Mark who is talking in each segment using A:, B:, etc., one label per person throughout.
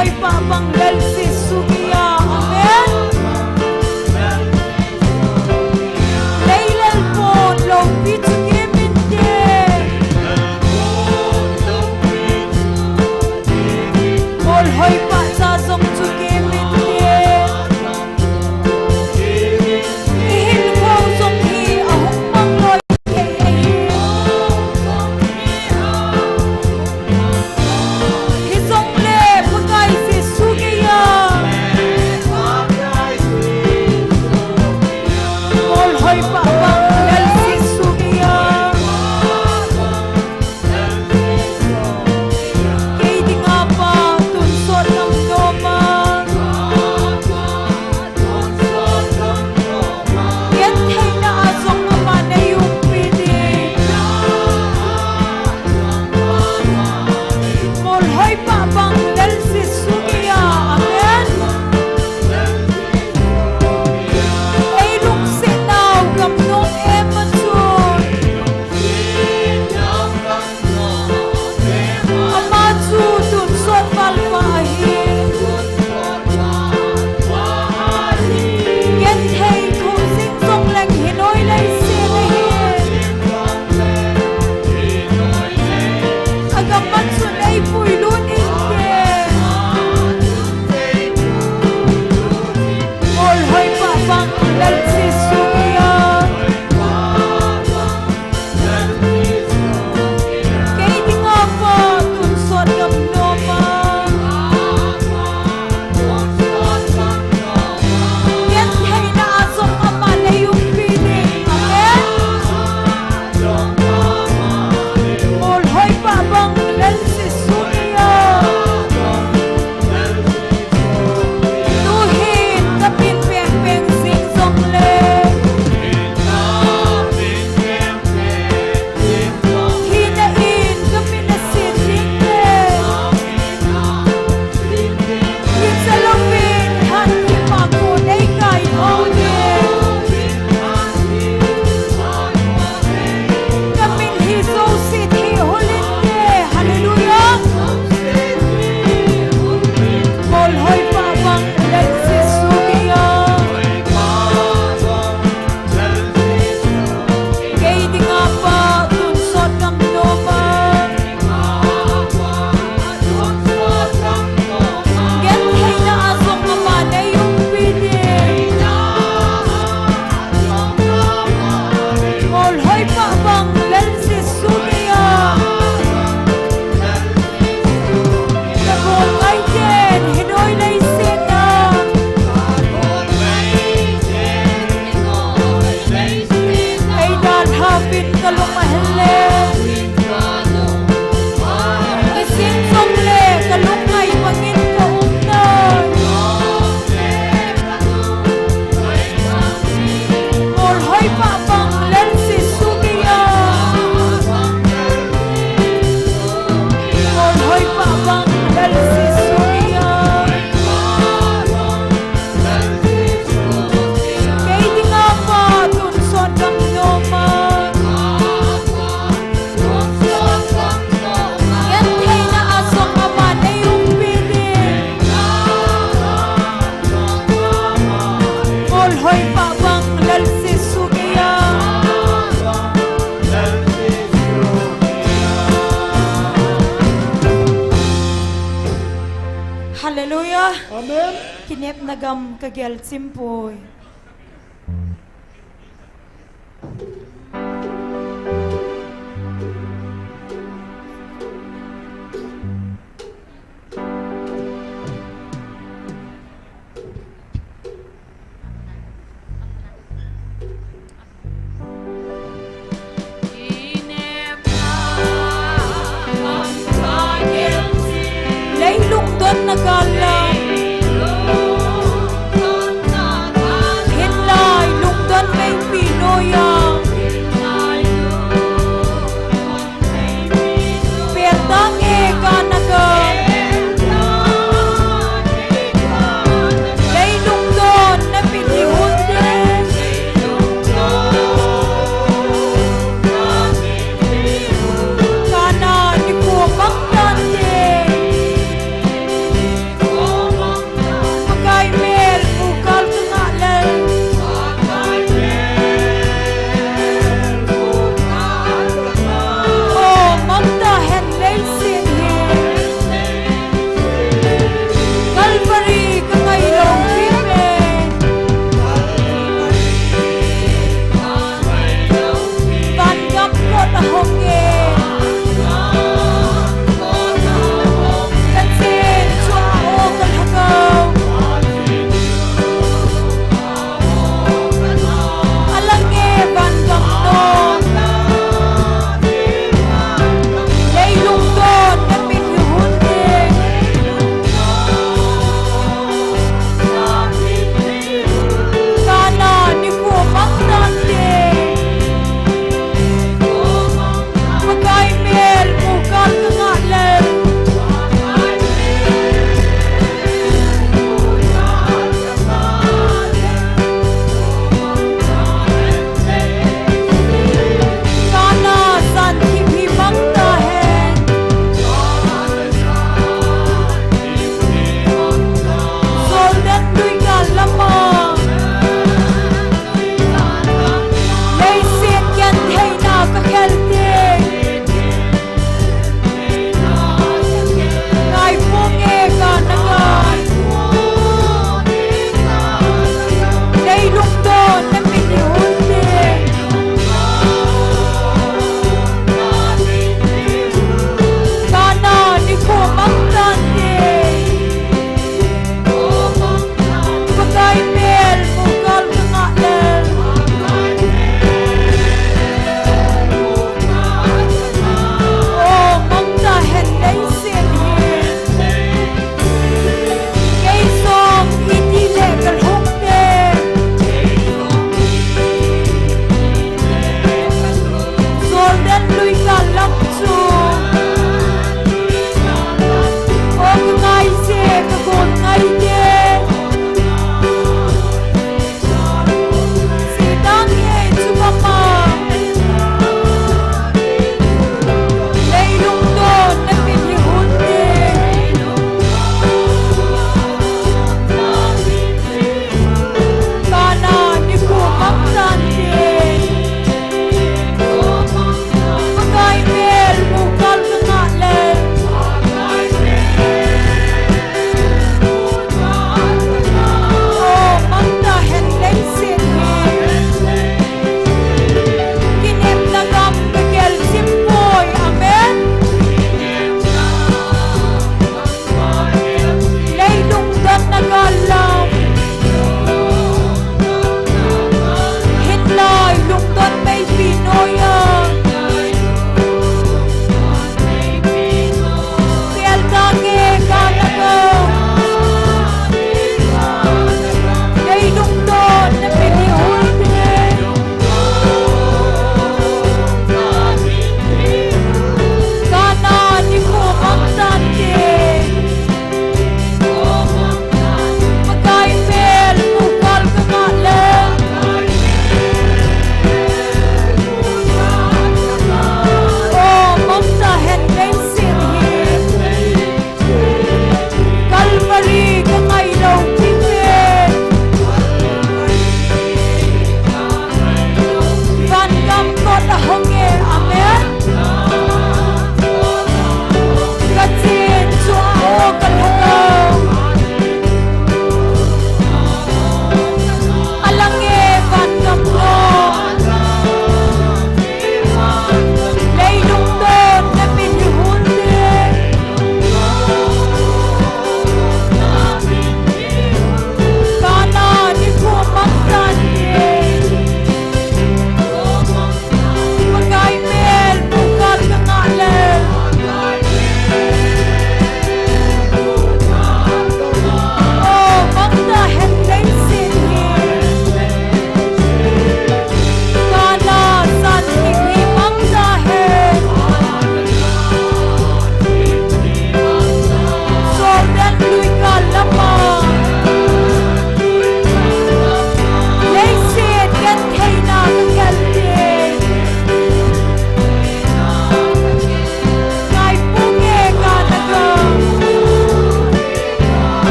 A: hoy pa bang dal si sugia. Amen. Leilal po lo pitu geminde. Ol hoy pa sa song tu geminde. Ihil ko song hi ahong mang loy. Hallelujah.
B: Amen.
A: Kinep nagam kagel simpoy. Laylung doon nagalang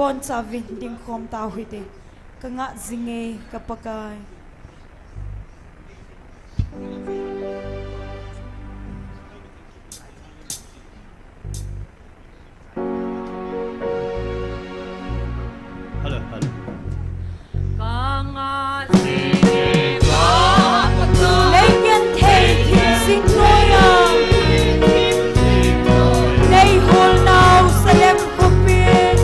A: bon sa vin ding khom ta hui te ka nga zinge kapakai
B: Hello.
A: lấy nhân thế thiên sinh ngôi lấy hồn nào sẽ đem không biết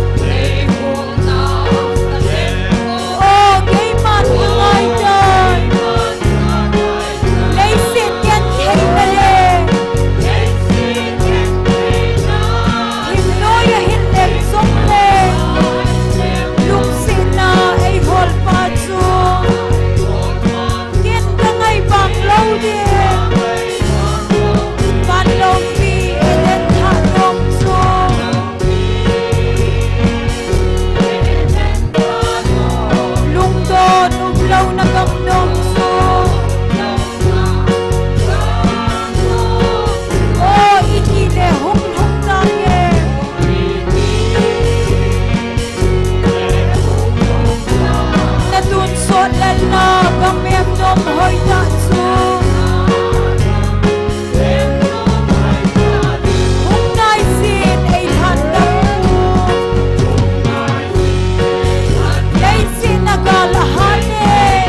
A: ô cái mặt của ai trời lấy xin nhân thế mà lê hình nôi là hình đẹp sống lê lúc xin na ấy hồn pa chuông kiên ta ngay bằng lâu điện ban lâu vì đến thả nông chuông lung đồn lâu na cầm nông chuông ô ít đi để hung hung ta nghe na tuôn sốt lên na cầm em nôm hơi tạ chuông hung nai xin ấy hàn đâm buông lấy xin na gà là hát nè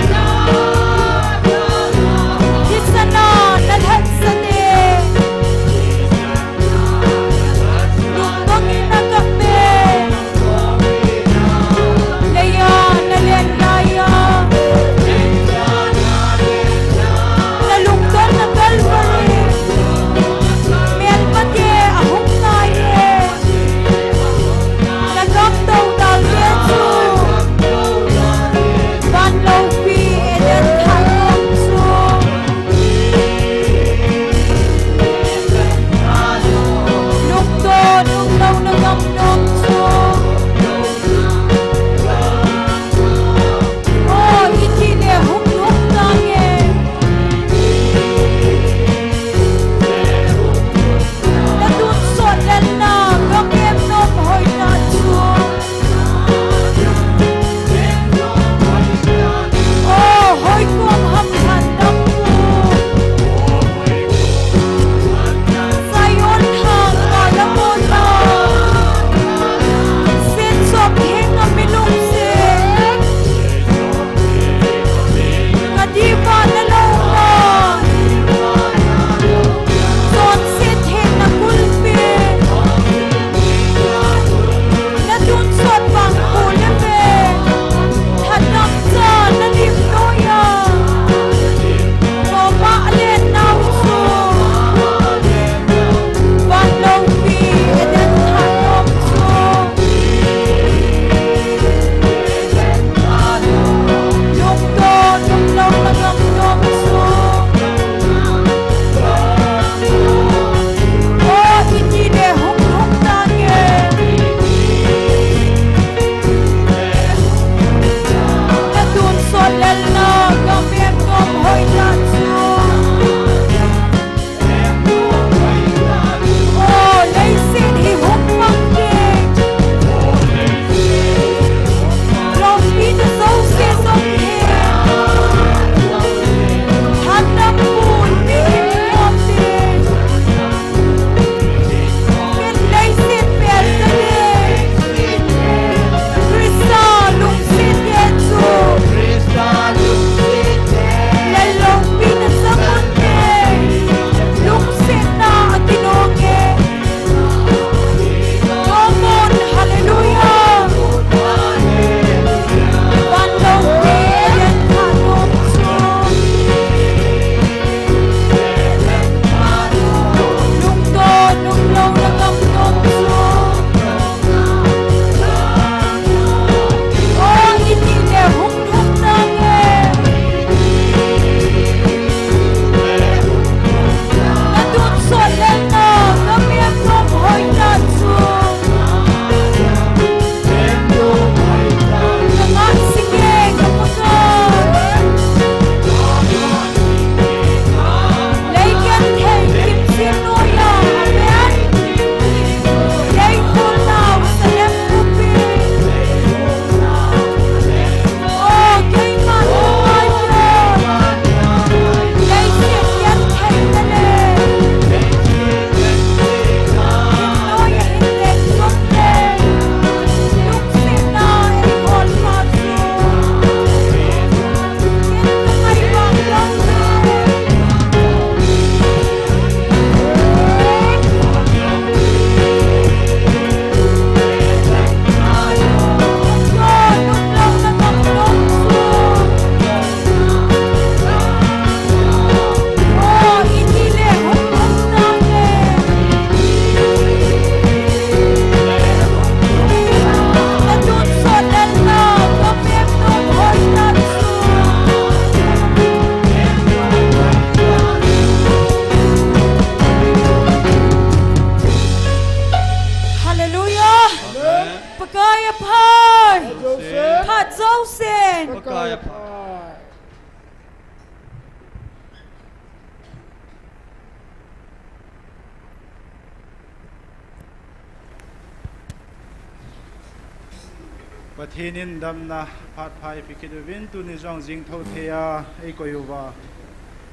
C: ประเทศนินดำนะพัดพายพิคิดวินตุนิจงจิงเท่าเทียไอ้ก็อยู่ว่า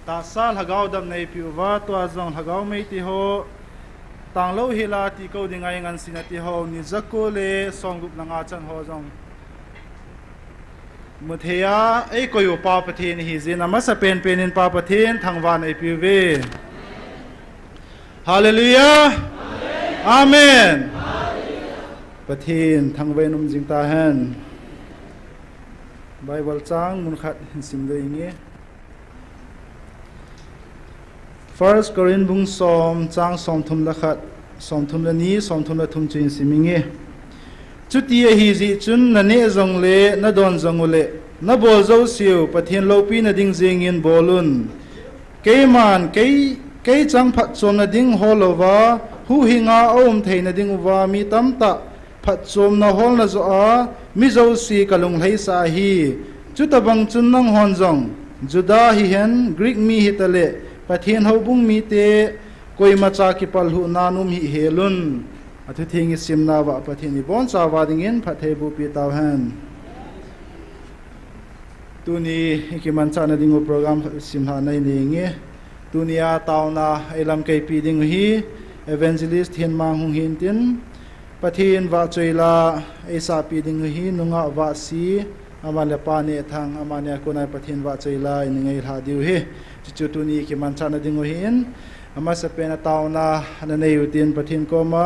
C: ตาซาลฮะเกาดำในผิวว่าตัวจงฮะเกาไม่ติโฮต่างเล่าเฮลาที่เขาดิ่งไงงันสินติโฮนิจักโกเลสองกุบนังอาจันโฮจงมุเทียไอ้ก็อยู่ป่าประเทศนี้จินามาสเป็นป่าประเทศทางวันไอ้ผิวเวฮาเลลูยาอาเมนประเทศทางเวนุมจิงตาเฮนไบเบิลจางมุนขัดสิมเลยอย่างงี้ First Corinthians บุงสอมจางสอมทุมละขัดสอมทุมละนี้สอมทุมละทุมจิงสิมิงงี้จุดที่ฮิจิจุนนันเนจงเลนัดอนจงเลนับบอลเจ้าเสียวประเทศโลปีนัดิ่งเจียงยินบอลุนเกมันเกจังพัดจอมนัดิ่งฮอลวาหูหิงาอมเทนัดิ่งวามีตั้มตะพัดจอมนาฮอลนาจอามิเจ้าสีกลุงไหสาฮีจุดตะบังจุนนังฮอนจงจุดาฮิเฮนกรีกมีฮิตเลประเทศเฮาบุงมีเตกอยมาจากิปัลหุนานุมฮิเฮลุนอธิทิงิสิมนาวะประเทศนิบอนสาวาดิงินพัทเทบุปีตาวเฮนตัวนี้กิมันชานาดิงูโปรแกรมสิมหาในนี้เงี้ยตัวนี้อาตาวนาไอลำเกยปีดิงฮีเอเวนเจลิสต์เฮียนมังหงหินตินประเทศวาจอยลาไอสาปีดิงฮีนุงาวาสีอามาเลปานีทางอามาเนียคนในประเทศวาจอยลาในไงลาดิวเฮจุดตัวนี้กิมันชานาดิงูหินอามาสเปนตาวนาในในยุตินประเทศก็มา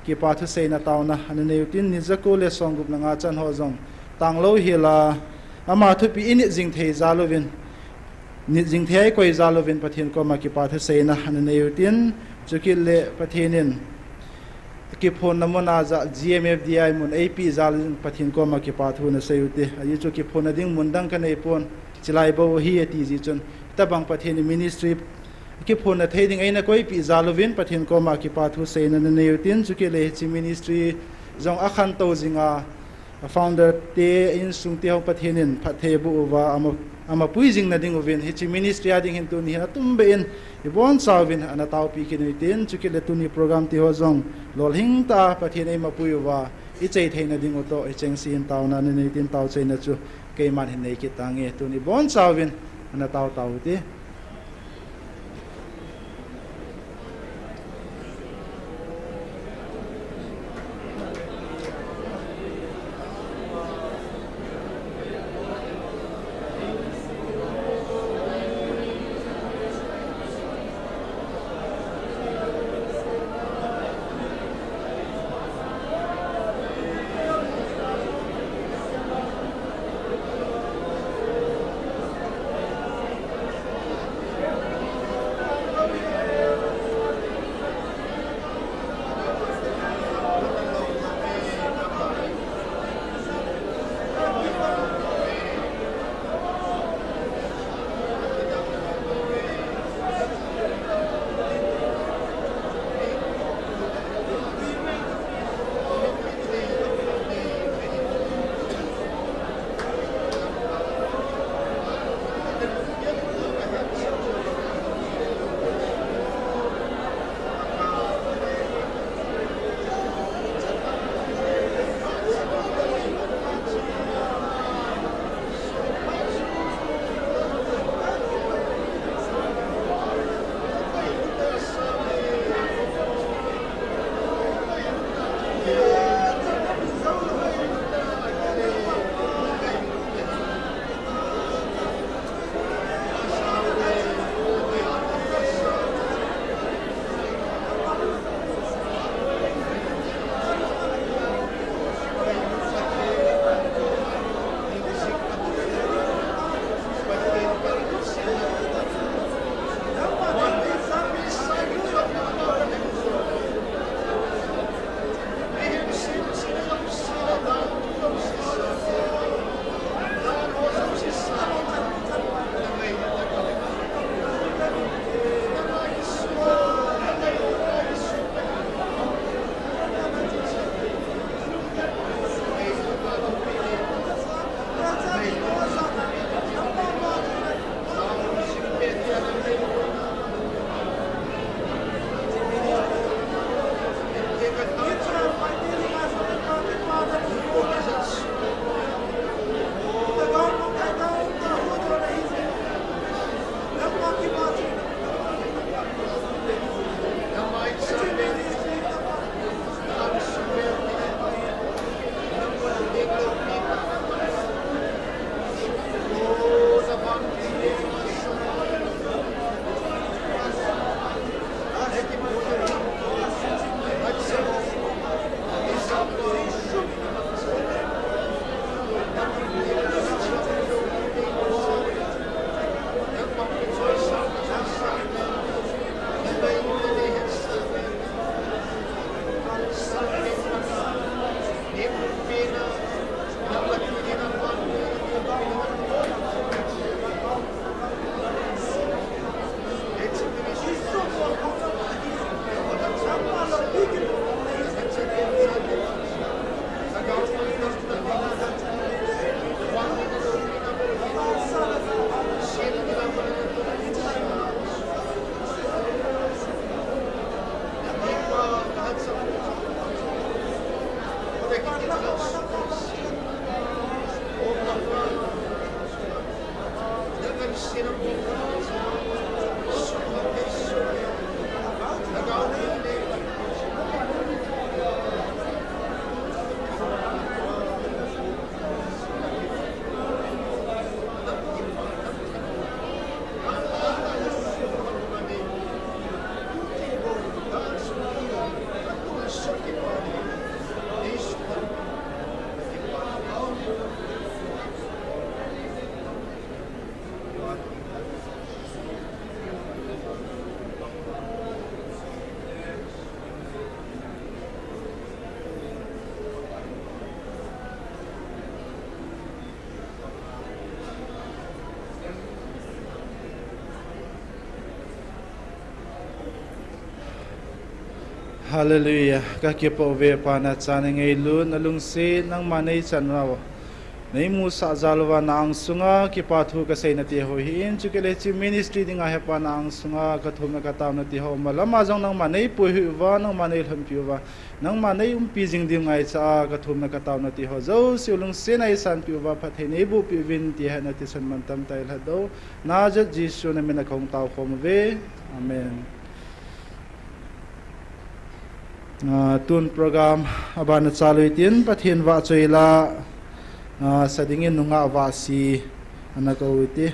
C: กิปาทุเซนตาวนะอันนี้ยุตินนิจกูเลสองกุบนังอาจันฮอจงต่างโลหิลาอามาทุปีอินิจิงเทซาโลวินนิจิงเทไอคอยซาโลวินประเทศก็มากิปาทุเซนะอันนี้ยุตินจุกิเลประเทศนินกิพนนามนาจะ GMFDI มุน AP ซาลินประเทศก็มากิปาทุนเสยุติอายุจุกิพนดิ่งมุนดังกันไอปนจิไลบาวฮีเอติจิจนตะบังประเทศมินิสทรีกิพนเทดิ่งไอนักวิปีซาโลวินประเทศก็มากิปาทุเซนันนี้ยุตินจุกิเลจิมินิสทรีจงอาคันโตจิงา founder เตอินสุงเตียวประเทศนินพัทเทบุวาอามาปุยจิงนัดิ่งวินฮิจิมินิสทรีดิ่งเห็นตัวนี้นะตุ้มเบนอีบอนซาวินอันตาวปีกินยุตินจุกิเลตุนีโปรแกรมที่หัวจงลอลหิงตาประเทศไอมาปุยวาอิเจเทนดิ่งอุโตอิเจงซีนตาวนันนี้ตินตาวเจนจูเกยมันเห็นในกิตังเอตุนีบอนซาวินอันตาวตาวตี Hallelujah. Kakipo ve pana chane ngei lu na lungsi nang manei chanraw. Nei musa zalwa nang sunga ki pathu ka sei na ti ho hi in chukele chi ministry dinga he pa nang sunga ka thum ka taw na ti ho malama jong nang manei pu hi wa nang manei tham pi wa nang manei pi jing ding ngai cha ka thum ka taw na ti ho zo si lungsi nai san pi wa phathe nei bu pi vin ti ha na ti san man tam tai la do na ja jisu na mena khong taw khom ve amen. Tun program abana chaluitin pathin wa choila sadingin nunga wasi anakawiti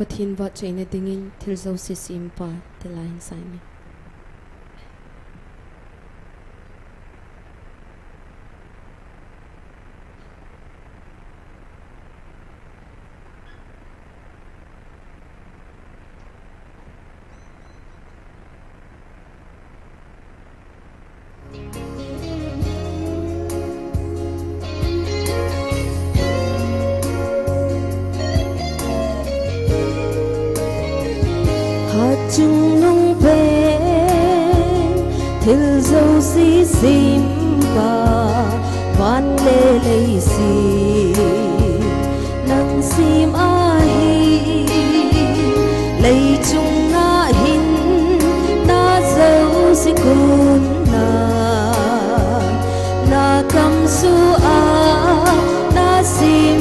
D: Pathin va chaina dingin thilzo si simpa tilain saini chung nung pen thil dâu si simpa van lê lê si nang sim a hi lây chung na hin na dâu si kun na kam su a na sim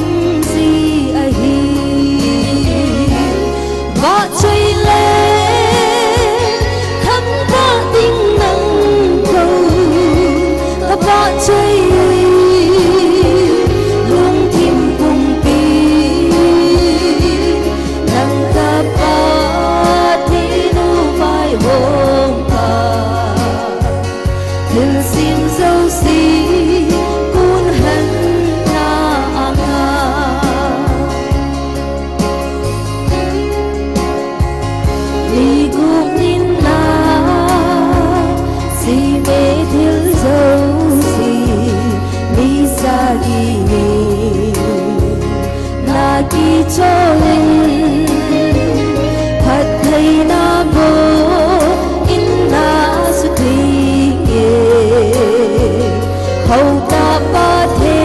D: si a hi va chơi lên chơi lung tim cùng pi nang ta pa thi nu vai hong pa thil sim dâu si kun han na anga li gu nin na si me thil dâu na ki cholin phat thai na bo in na su thi hậu ta pa the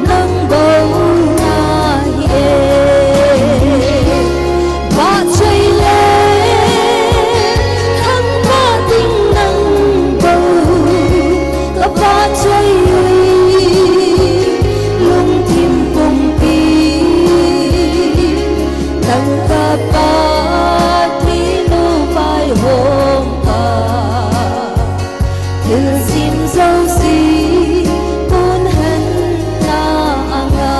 D: nang bo na ye ba chơi lên thăng ba tình nang bo ta ba chơi pa thi nu vai hong pa thil sim dâu si kun han na anga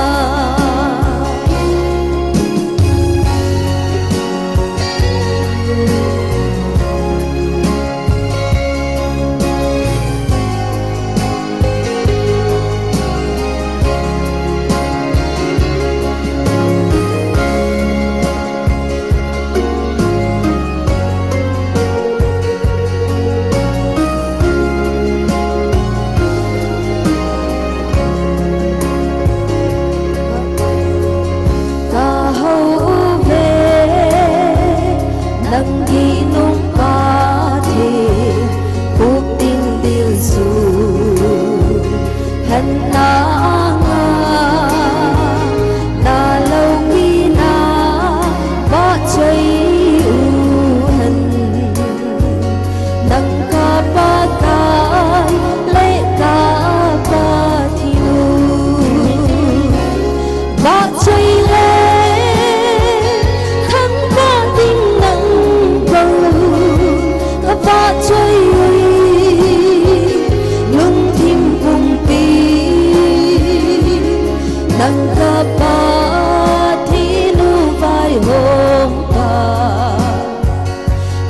D: đằng cả ba thì nu vai hôm cả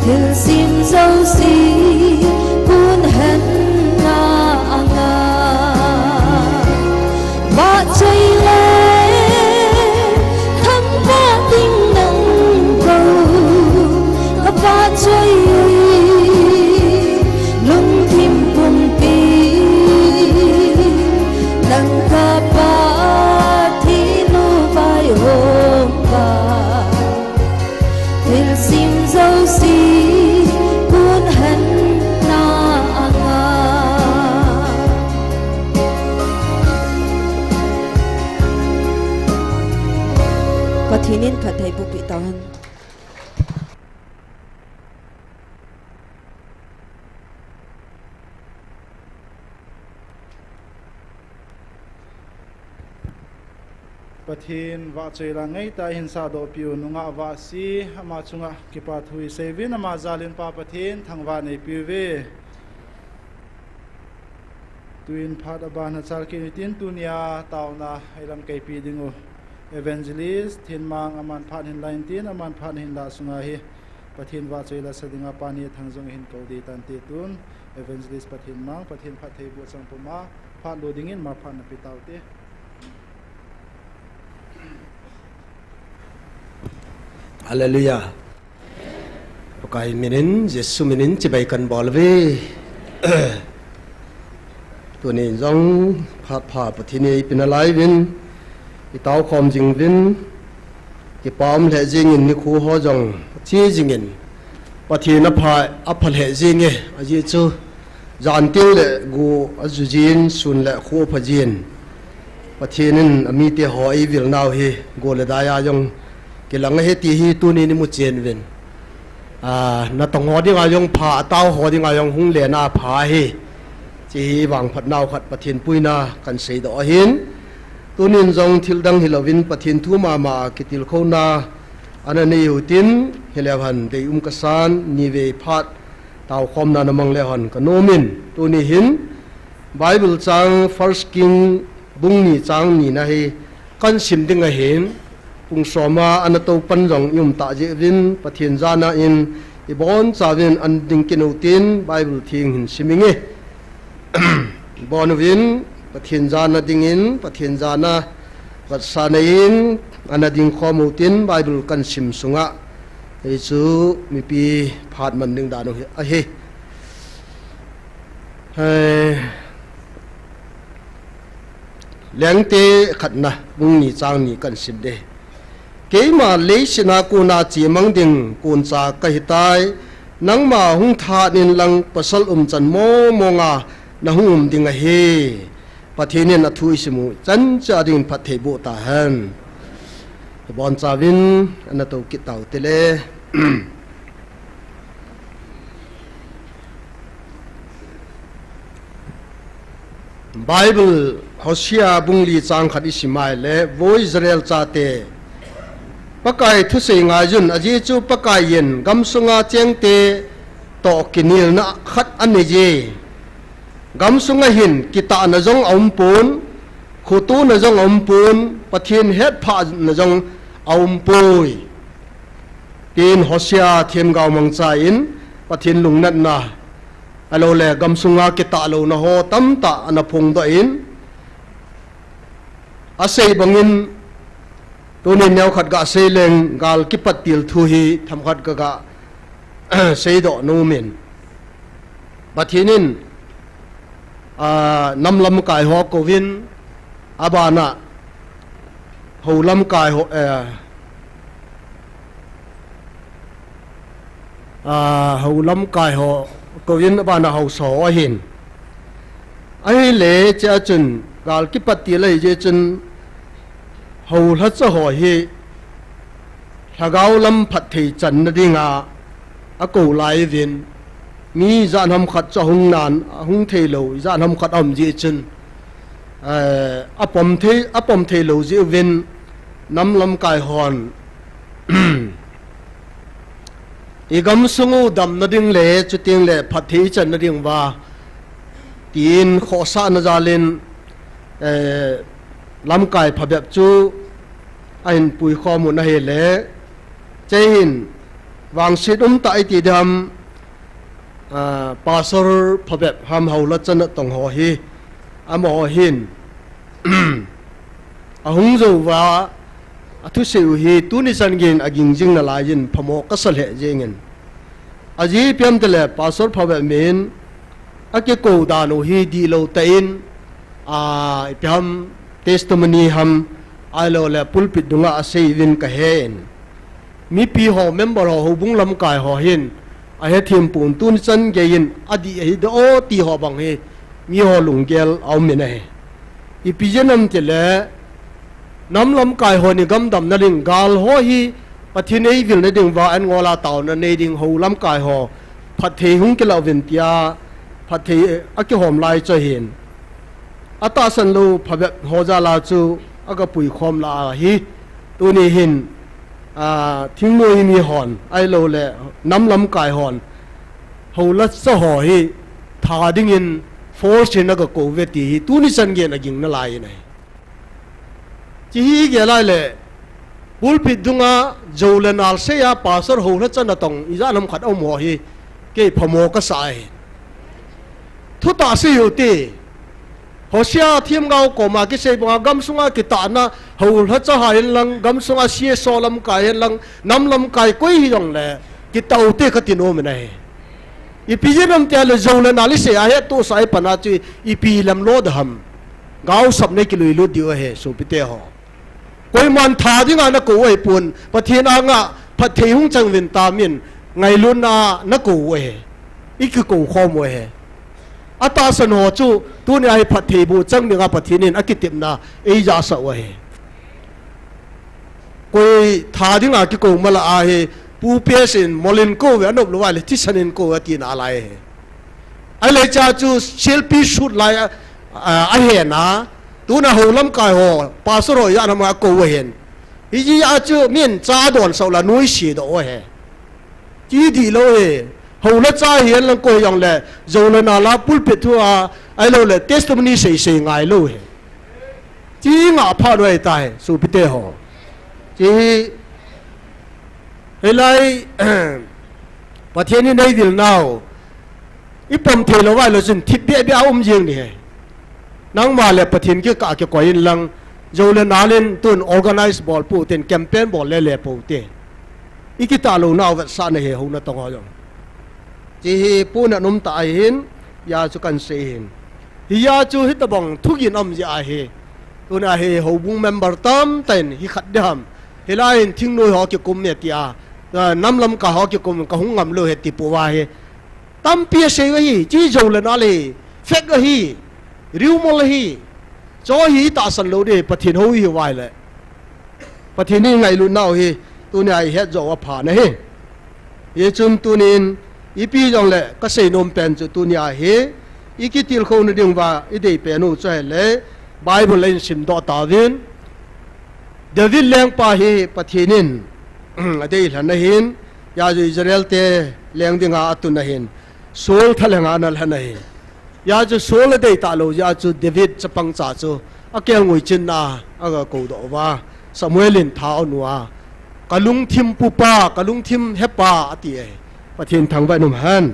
D: thiên sim dâu xí buôn hẹn nga nga ba chơi lên thăm ba tình nắng cầu các ba chơi lung thim buồn pi đằng cả ba thì nu vai hôm cả thiên sim dâu xí buôn hẹn na nga pathinin khathai bupi tahan
C: Pathin va chela ngai ta hinsa do piu nunga va si ama chunga kipa thui sevin ama zalin pa pathin thangwa nei piwe tuin phat aban chal ki tin tunia tauna ilam kai pi dingu evangelist thinmang aman phat hin line tin aman phat hin la sunga hi pathin va chela sadinga pani thangjong hin kaudi tan ti tun evangelist pathin mang pathin phat thei bu chang puma phat loading in ma phat na pitaute
E: Hallelujah. Pakai minin Yesu minin cibaikan bolwe. Tu ni zong pha patini pinalai win. Itau khom jing win. Ki pam le jing in ni khu ho jong chi jing in. Patina pha apal he jing e aji chu jan til le gu azujin sun le khu phajin. Patinin ami te hoi vil nau hi go le daya jong kilang he ti hi tu ni mu chen ven na tong ho ding ayong pha tao ho ding ayong hung le na pha hi chi wang phat nau khat pathin puina kan sei do hin tunin jong thil dang hilovin pathin thu ma kitil khona anani utin hilevan de kasan ni ve phat tao khom na namang le hon kanomin tuni hin bible chang first king bung ni chang ni na hi kan sim ding a hin pung soma anato panjong yum ta je vin pathin jana in ibon chawin an ding kinutin bible thing hin siminge bonwin pathin jana dingin pathin jana wat sanain anading khomutin bible kan sim sunga eichu mipi phat man ding danu a he lengte khatna bung ni chang ni kan sim de ke ma le sina ku na chi mang ding kun cha ka hitai nang ma hung tha nin lang pasal chan mo nga na hum ding a he pathinin a thui simu chan cha ding pathe bu ta han bon cha win ana to ki tau tele bible Hosea bungli chang khat isimai le vo Israel cha te pakai thu sei nga jun aji chu pakai yen gam sunga cheng te to kinil na khat ani je gam sunga hin kita na jong pun khutu na jong pun pathin het pha na jong pui tin Hosea them gaw mang cha in pathin lungnat na alo le gam sunga kita lo na ho tam ta ana phung do in asei bangin tunin nyaw khat ga sei leng gal ki patil thu hi tham khat ga sei do no men pathinin namlam kai ho kovin abana holam kai ho holam kai ho kovin abana ho so hin ai le cha chun gal ki patil le je chun hầu hết cho hỏi hi thà gạo lâm phật thì trần nó đi ngà á cổ lại viên mi dạn hầm khát cho hung nàn hung thề lâu dạn hầm khát ẩm dị chân áp bom thề lâu dị viên nắm lâm cài hòn ý gắm sung đầm nó đinh lệ cho tiếng lệ phật thì trần nó đinh và tiền khó xa nó ra lên ลำกายพแบบจูไอ้ปุยข้อมูลนะเฮเล่ใจหินวางสิดตาไอตีดำปาสรพแบบหำเฮาละจันตองหอฮีอามอหินหงจูว่าทุเสียวฮีตุนิสันกินอากิงจิงนาลายินพมอกษัลเหเจงินอาจีเพียมตะเลปาสรพแบบเมนอาเกโกดานุฮีดีโลเตนเพียมเทสต์มันนีฮัมไอโลเลปุลปิดดุงอาเซวินกะเฮนมีปีหอเมมเบอร์หอบุงลำกายหอหินอาเฮทีมปูนตุนสันเกยินอดีเฮดโอตีหอบังเฮมีหอลุงเกลเอาเมนเฮอีปีเจนัมเจเลน้ำลำกายหอนี่กำดำนั่นเองกาลหอฮีปะทินเอวิลนั่นเองว่าอันงอลาตาวนั่นเองหอลำกายหอพัดเทหุงเกลาวินเตียพัดเทอักหอมลายจะเห็นอัตาสันลูพแบบหอจาลาจูอักปุยคอมลาฮีตัวนี้เห็นทิ้งมวยมีหอนไอโลเล่น้ำลำกายหอนหอลัดสะหอฮีทาดิ้งินฟอร์ชนักโกเวตีตัวนี้สันเกนกิงนั่นลายไงจีฮีเกลายเล่บุลปิดดุงาโจเลนัลเซียปาสร์หอลัดจันตองอิจานำขัดเอาหมอฮีเกยพโมกษายทุตาสิอยู่ตีหอเสียทีมเงาโกมากิเซบังกำสุงอากิตานะหอลัดจะหายลังกำสุงอาเสียโซลำกายลังน้ำลำกายกุยยองเล่กิตาอุติกติโนมเนอีพีเจนัมเตลโจเลนัลเซียเฮตุสายปนาจีอีพีลำโลดหัมเงาสับในกิลุยลุดิวเฮสุปิเตหอกุยมันทาดิ้งานักกูไอปุ่นปะเทนางะปะเทหุงจังวินตามินไงลุนานักกูเฮอีกกูข้อมวยเฮอัตาสนหจูตัวนี้ไอ้พัดเทบูจังหนึ่งอาพัดเทนินอากิติมนาเอยาสาวเฮกุยทาดิ้งอากิกูมาละอาเฮปูเปียสินมอลินโกเวอนบลวาเลที่สนินโกตีนอะไรเฮไอ้เลจ่าจูเชลปีชุดลายไอเฮนะตัวน่ะหัวลำกายหัวปาสโรยานมาโกเห็นอีจีอาจูมีนจ้าดอนสาวละนุ้ยสีดโอเฮจีดีโลเฮหัวละจ้าเห็นลังโกยังเล่โจเลนาลาปุลปิทัวไอโลเล่เทสต์มันนี่เสียงไงโลเฮจีงาพาด้วยตายสุพิเตหอจีเฮลัยประเทศนี้ในดิลนาวอีปมเทลว่าเราจึงทิพย์เบี้ยอุ้มยิงนี่นังมาเลประเทศก็กะเกี่ยวกับอินลังโจเลนาเลนตุน organize ball ปูเต็นแคมเปญบอลเล่ปูเตอีกิตาลูนาวสานเฮหูนัตงอยองจีปูนันุมตาหินยาจุกันเซหินยาจูฮิตบังทุกินอมยาเฮตุนอาเฮหูบุงเมมเบอร์ตัมเต็นฮิขัดดามเฮลัยทิ้งนุยหอกิกุมเนติอาน้ำลำกะหอกิกุมกะหุงงำโลเฮติปัวเฮตั้มเปียเซกฮีจีโจเลนาเลเฟกฮีริวมลฮีจอฮีตาสันโลเดปะทินหูฮีวายเลยปะทินนี่ไงลุนนาวฮีตัวนี้ไอเฮ็ดจอว่าผ่านนะเฮเยจุมตัวนี้อีปีจงเลยก็เซนมเป็นจุตัวนี้เฮอีกิติลเขาในเรื่องว่าอีเดย์เป็นอุจจาระไบเบิลเล่นสิมดอตาวินเดวิดเลี้ยงปาฮีปะทินินอดีตหันนะหินยาจูอิสราเอลเตเลี้ยงดิ่งอาตุนนะหินโซลทะเลงานัลหันนะหินยาจูโซลเดย์ตาโลยาจูเดวิดจะปังจ่าจูอาเกลงวยจินนาอากากูดอว่าสมัยลินท้าอนัวกะลุงทิมปูปากะลุงทิมเฮปาอติเอปะทินทางไปนุ่มหัน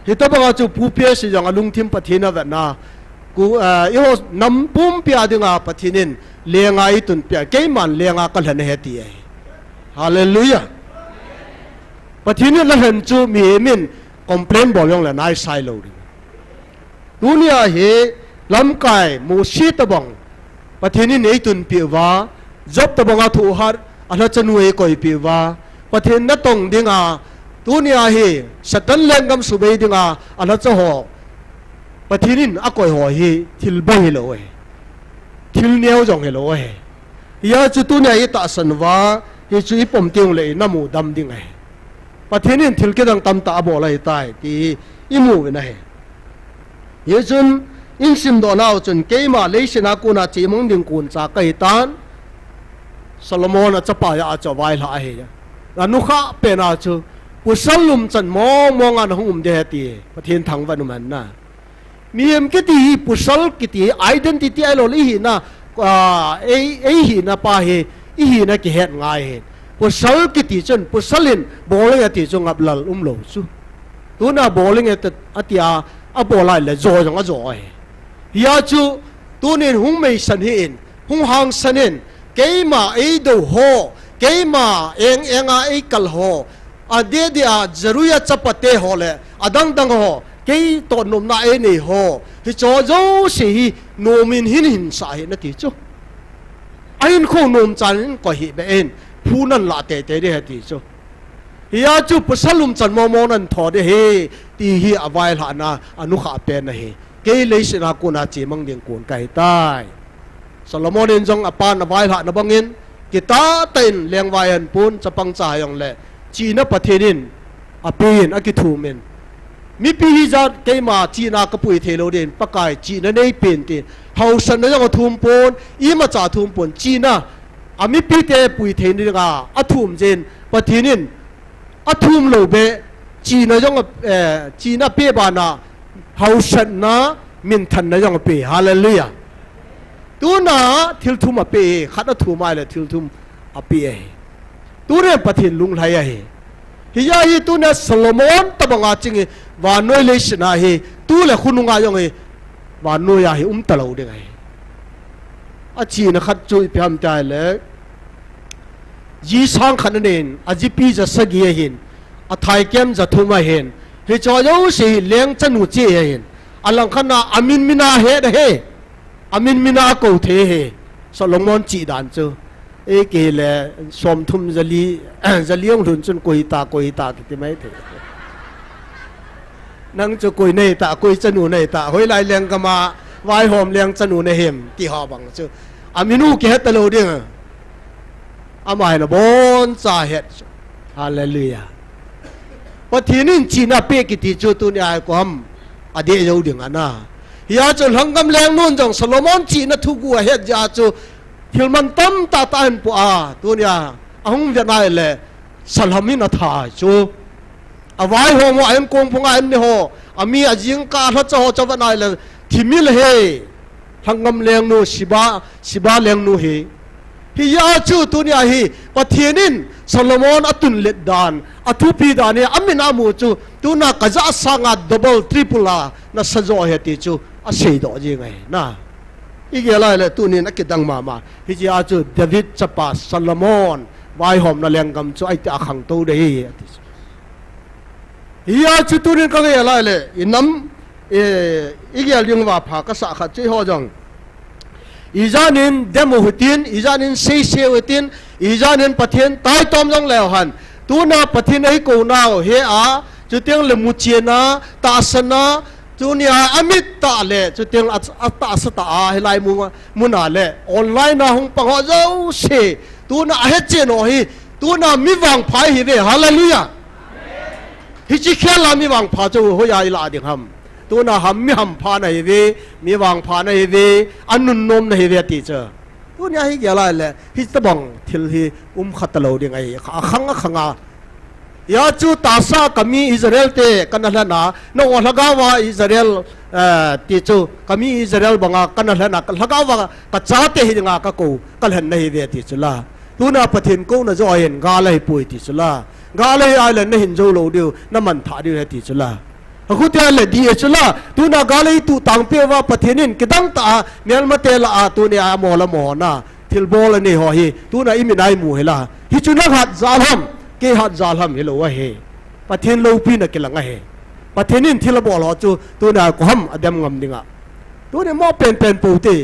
E: ฮิตาบังอาจูปูเปียสิยังกะลุงทิมปะทินนะเวนากูอีโหน้ำปุ่มเปียดิ่งอาปะทินินเลี้ยงอาตุนเปียเกยมันเลี้ยงอากัลหันเฮติเอฮาเลลูยาปะทินินละเห็นจูมีมินคอมเพลนบอกยังละนายไซโลดิดุนยาเฮลำกายมูชีตบังปะทินินไอตุนเปียวาจบตบังอาทูฮาร์อันนั้นจะนุ่ยก่อยเปียวาปะทินนัตตงดิ่งอาดุนยาเฮสัตว์เลี้ยงกำสุเบยดิ่งอาอันนั้นจะห่อปะทินินอากอยห่อเฮทิลเบยโลเอทิลเนียวจงเฮโลเอยาจุตุนยาอิตาสันวาเฮจุอิปมเตียงเลยน้ำมูดำดิ่งเอปะทินินทิลเกดังตำตาบ่อเลยตายที่อิมูเป็นไงเยจุนอินซิมโดนเอาจนเกยมาเลยชนะกูนาจีมังดิ่งกูนจากไก่ตันซาโลมอนจะไปอาจจะไว้หลายเฮียแล้วนุขะเป็นอาจูกุศลลุมจันมองอันหุ่มเดียตีประเทศทางวันมันนะมีเอ็มกิตีกุศลกิตีไอเดนติตี้ไอโลลีนะ hi na pa he i hi na ki het ngai he pusal ki ti chun pusalin bowling ati chung ablal lo chu tu na bowling at atia a bolai le zo jong a zo he ya chu tu nin hung mei san hi in hung hang sanin keima ei do ho keima enga ei kal ho ade dia zaruya chapate ho le adang dang ho kei to nom na e nei ho hi cho zo si hi nomin hin sa hi na ti chu ain kho nom chan ko hi be en phunan la te de ha ti chu ya chu pusalum chan mo nan tho de he ti hi awai la na anu kha pe na he ke le sina ko na chi mang ding kun kai tai Solomon in jong apan awai la na bangin kita ten leng wayan pun chapang cha yong le chi na pathenin apin akithumen mi pi hi za keima chi na ka pui thelo den pakai chi na nei pen tin hausan na jong thum pon i ma cha thum pon chi na ami pi te pui the ni ga athum jen pathinin athum lo be chi na jong chi na pe ba na hausan na min than na jong pe hallelujah tu na thil thum a pe khat a thu mai le thil thum a pe tu re pathin lung lai a he hiya hi tu na Solomon tabanga ching wa noi le sna he tu le khununga yong he wa noi ya he talo de ngai a chi na khat chu pyam ta le ji sang khan nen a ji pi ja sagi hin a thai kem ja thuma hen he cho yo si leng chanu che hin alang khana amin mina he de he amin mina ko the he Solomon chi dan chu e ke le som thum zaliong lun chun koi ta ti mai the nang chu koi nei ta koi chanu nei ta hoi lai leng kama vai hom leng chanu ne hem ti ha bang chu aminu ke het lo ding amai na bon cha het hallelujah pathinin china pe ki ti chu tu ni ai ko ham ade yo ding ana ya chu hangam leng nun jong Solomon chi na thu gu het ja chu hilman tam ta tan pu a tu nia ahung ve nai le salhamin a tha chu awai ho mo an kong phunga an ni ho ami ajing ka tha cho cho va nai le thimil he hangam leng nu siba leng nu he hi ya chu tu nia hi pathinin Solomon atun let dan athu pi dan ne amina mu chu tu na kaza sanga double triple na sajo he ti chu a sei do ji ngai na ige lai le tu ni na kidang mama hi ji a chu David chapa Solomon vai hom na leng gam chu ai ta khang to de hi ya chu tu ni ka ge lai le inam ige ling wa pha ka sa kha chi ho jong izanin demo hutin izanin se hutin izanin pathen tai tom jong le han tu na pathin ai ko na he a chu teng le mu chiena ta sana Junia amit ta le chu teng ata sata a helai mu na le online na hung pang ho zo se tu na he che no hi tu na mi wang phai hi ve hallelujah hi chi khela mi wang pha chu ho ya ila ding ham tu na ham mi ham pha na hi ve mi wang pha na hi ve anun nom na hi ve ti cha tu nya hi ya la le hi ta bang thil hi khatalo ding ai khanga ya chu ta sa kami Israel te kanala na no lagawa Israel ti chu kami Israel banga kanala na lagawa ka cha te hi nga ka ko kalhan nei ve ti chula tu na pathin ko na jo hen ga lai pui ti chula ga lai island na hin jo lo diu na man tha diu ti chula aku te le di chula tu na ga lai tu tang pe wa pathinin kidang ta mel ma te la tu ni a mo la mo na thil bol ni ho hi tu na imi nai mu hela hi chu na hat zalam ke hat zalam helo wa he pathin lo pi na kilanga he pathinin thila bol ho chu tu na ko ham adam ngam dinga tu ne mo pen pu te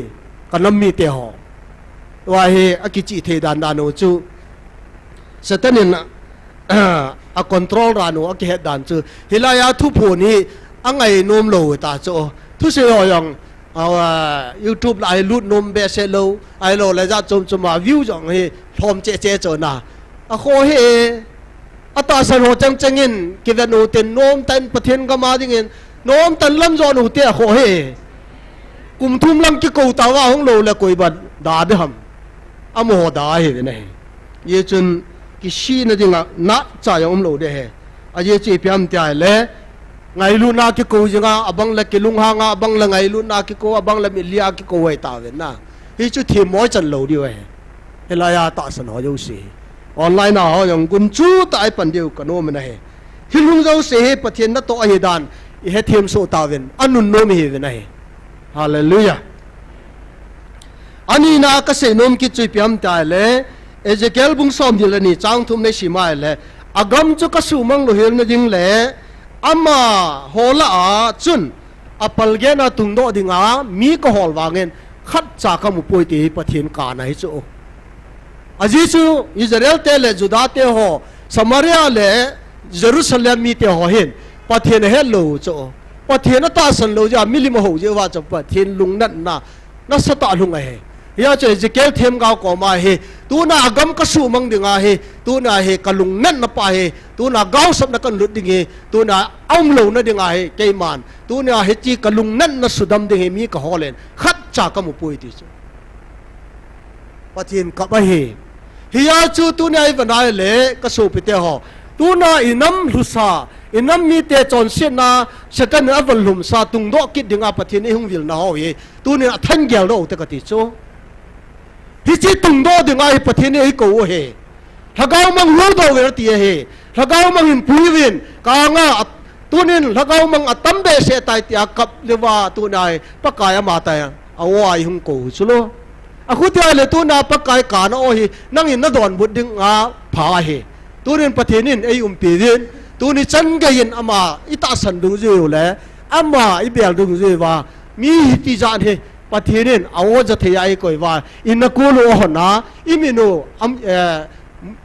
E: kanam mi te ho wa he akichi the dan da no chu satanin a control ra no a ke dan chu hilaya thu phu ni angai nom lo ta chu thu se ho yang YouTube lại lút nôm bé xe lâu ai lo lại ra chôm mà view giống he thom che cho na a kho he ata san ho chang changin kiven no ten nom tan pathen ka ma dingin nom tan lam zo no te kho he kum thum lam ki ko ta wa hong lo la koi ba da de ham amo da he ne ye chun ki shi na dinga na cha yom lo de he a ye chi pyam ta le ngai lu na ki ko jinga abang la ki lung ha nga abang la ngai lu na ki ko abang la mi lia ki ko wai ta ve na hi chu thiam moi chan lo diu helaya ta san ho yo si online na ho yong kun chu tai pan diu kano mena he hilung zo se he pathian na to a he dan I he thiam so ta ven anun no mi he ven he hallelujah ani na ka se nom ki chui piam ta le Ezekiel bung som dil ni chang thum ne sima le agam chu ka su mang lo hel na ding le ama hola a chun apal ge na tung do dinga mi ko hol wangen khat cha ka mu poi ti pathian ka na hi chu aji chu Israel te le Juda te ho Samaria le Jerusalem mi te ho hin pathian he lo chu pathian ta san lo ja milim ho je wa cha pathian lung nan na sa ta lung he ya che Ezekiel them gao ko ma he tu na agam ka su mang dinga he tu na he kalung nan na pa he tu na gao sap na kan lut ding he tu na ong lo na dinga he ke man tu na he chi kalung nan na sudam ding he mi ka holen khat cha ka mu pui ti chu pathian ka ba he hiya chu tu na I vanai le ka su pi te ho tu na inam lusa inam mi te chon sian na sekan aval lum sa tung do kit dinga pathian I hung vil na ho ye tu ni than gel do te ka ti chu hi chi tung do dinga I pathian I ko he lagaw mang lo do wer ti he lagaw mang in puiwin ka nga tunin lagaw mang atambe se tai ti akap lewa tu nai pakaya mata ya awai hung ko chulo aku ti ale tu na pakai ka na o hi nangin na don bud ding nga pha he tunin pathianin ei piwin tu ni chan ga yin ama ita san dung je le ama I bel dung je wa mi ti jan he pathianin awo ja the ai koi wa in na ko lo hona imino am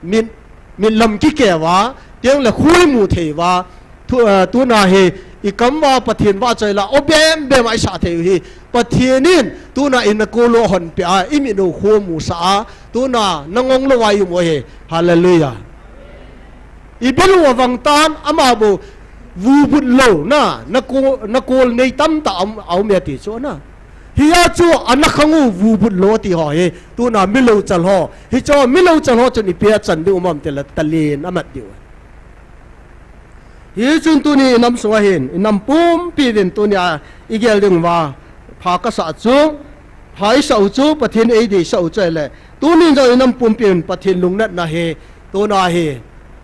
E: min lam ki ke wa tiang la khui mu the wa tu na he I kam wa pathian wa chai la obem be mai sa the hi pathianin tu na in na ko lo hon pe a imino kho mu sa tu na nangong lo wa yu mo he hallelujah Ibelu wang tan ama bo vu bút lo na ko nei tam ta au me ti cho na hiya chu anak khangu vu bút lo ti ho he tu na mi lo chal ho hi cho mi lo chal ho chu ni pe chan du mam te la talin amat diu hi chun tu ni nam so hin nam pum pi den tu nya igel ding wa pha ka sa chu hai sa chu pathin ei di sa chu le tu ni jo nam pum pin pathin lung nat na he tu na he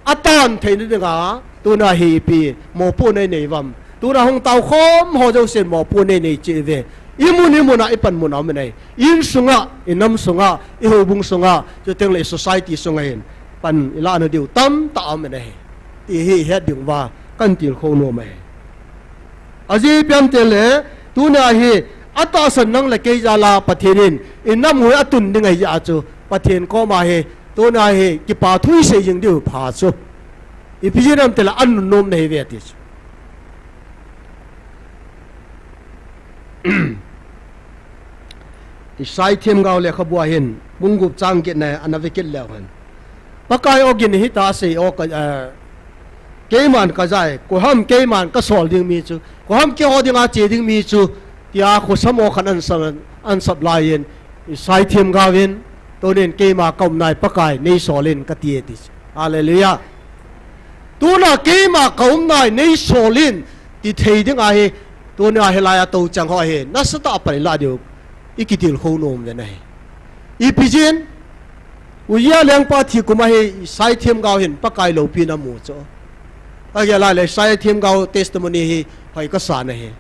E: atan thei ni nga tu na hi pi mo pu nei nei wam tu na hong tau khom ho jo sen mo pu nei nei che ve imu na ipan mu na me nei in sunga inam sunga I ho bung sunga jo teng le society sunga hin pan ila na diu tam ta me nei ti hi he ding wa kan til kho no me aji piam te le tu na hi ata san nang le ke ja la pathirin inam hu atun ding ai ya chu pathin ko ma he tu na he ki pa thui se jing diu pha chu I pijiram te la an nom nei ve ti chu I sai thiam gao le khabua hin bungup chang ke na anavekil le han pakai ogin hi ta se o ka keiman ka jai ko ham keiman ka sol ding mi chu ko ham ke ho ding a che ding mi chu tia ko samo khan an sab lain I sai thiam gawin to nen keima kom nai pakai nei solin ka tie ti hallelujah tu na keima kom nai nei solin ti thei ding a he tu na helaya to chang ho he na sa ta pa la diu ikitil ho nom le nai I pijin uya leng pa thi kuma he sai thiam gaw hin pakai lo pi na mu cho a la le sai thiam gaw testimony hi phai ka sa na he